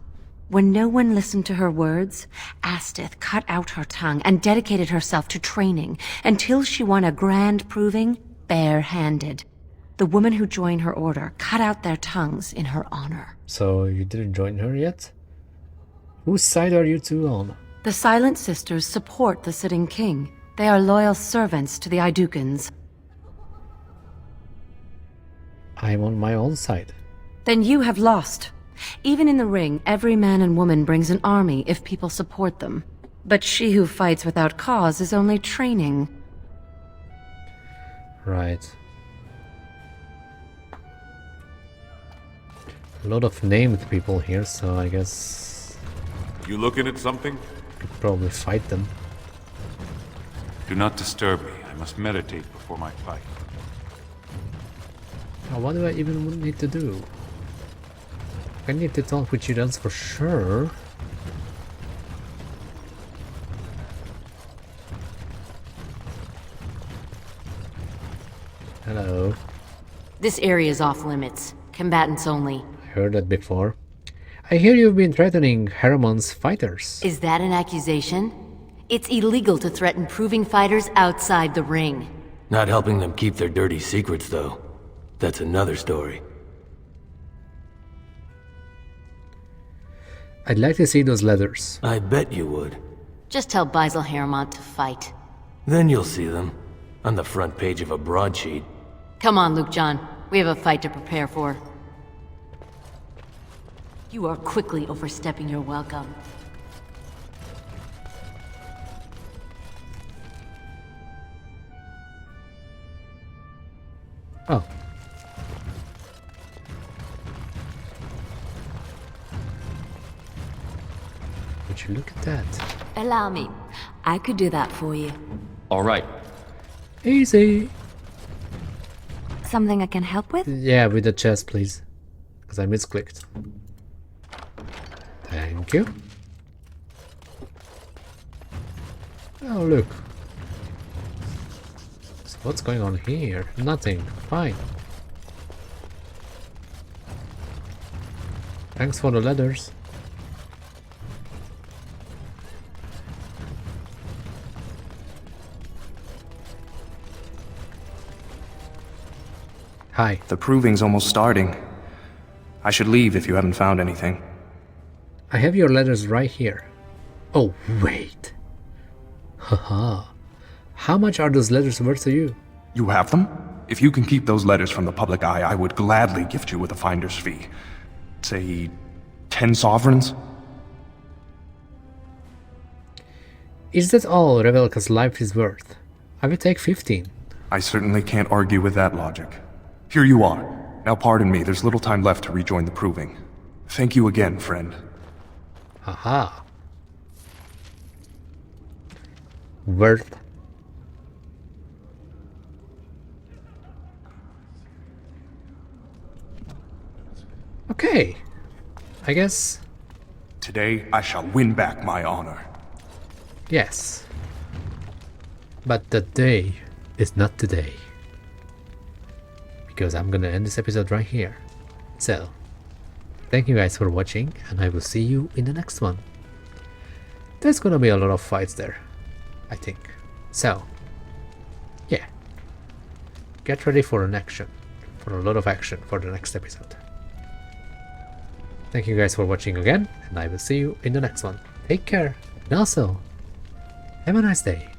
When no one listened to her words, Astith cut out her tongue and dedicated herself to training until she won a grand proving bare-handed. The women who joined her order cut out their tongues in her honor. So you didn't join her yet? Whose side are you two on? The Silent Sisters support the sitting king. They are loyal servants to the Idukans. I'm on my own side. Then you have lost. Even in the ring, every man and woman brings an army if people support them. But she who fights without cause is only training. Right. A lot of named people here, so I guess... You looking at something? Could probably fight them. Do not disturb me. I must meditate before my fight. Now, what do I even need to do? I need to talk with you, that's for sure. Hello. This area is off limits. Combatants only. I heard that before. I hear you've been threatening Harrowmont's fighters. Is that an accusation? It's illegal to threaten proving fighters outside the ring. Not helping them keep their dirty secrets, though. That's another story. I'd like to see those letters. I bet you would. Just tell Basil Harrowmont to fight. Then you'll see them. On the front page of a broadsheet. Come on, Luke John. We have a fight to prepare for. You are quickly overstepping your welcome. Oh. Would you look at that? Allow me. I could do that for you. All right. Easy. Something I can help with? Yeah, with the chest, please. Because I misclicked. Thank you. Oh, look. So what's going on here? Nothing. Fine. Thanks for the letters. Hi. The proving's almost starting. I should leave if you haven't found anything. I have your letters right here. Oh, wait. Haha. How much are those letters worth to you? You have them? If you can keep those letters from the public eye, I would gladly gift you with a finder's fee. Say, 10 sovereigns? Is that all Revelka's life is worth? I will take 15. I certainly can't argue with that logic. Here you are. Now pardon me, there's little time left to rejoin the proving. Thank you again, friend. Haha. Worth. Okay. I guess. Today, I shall win back my honor. Yes. But the day is not today. Because I'm gonna end this episode right here. So, thank you guys for watching, and I will see you in the next one. There's gonna be a lot of fights there, I think. So, yeah. Get ready for an action. For a lot of action for the next episode. Thank you guys for watching again, and I will see you in the next one. Take care, and also, have a nice day.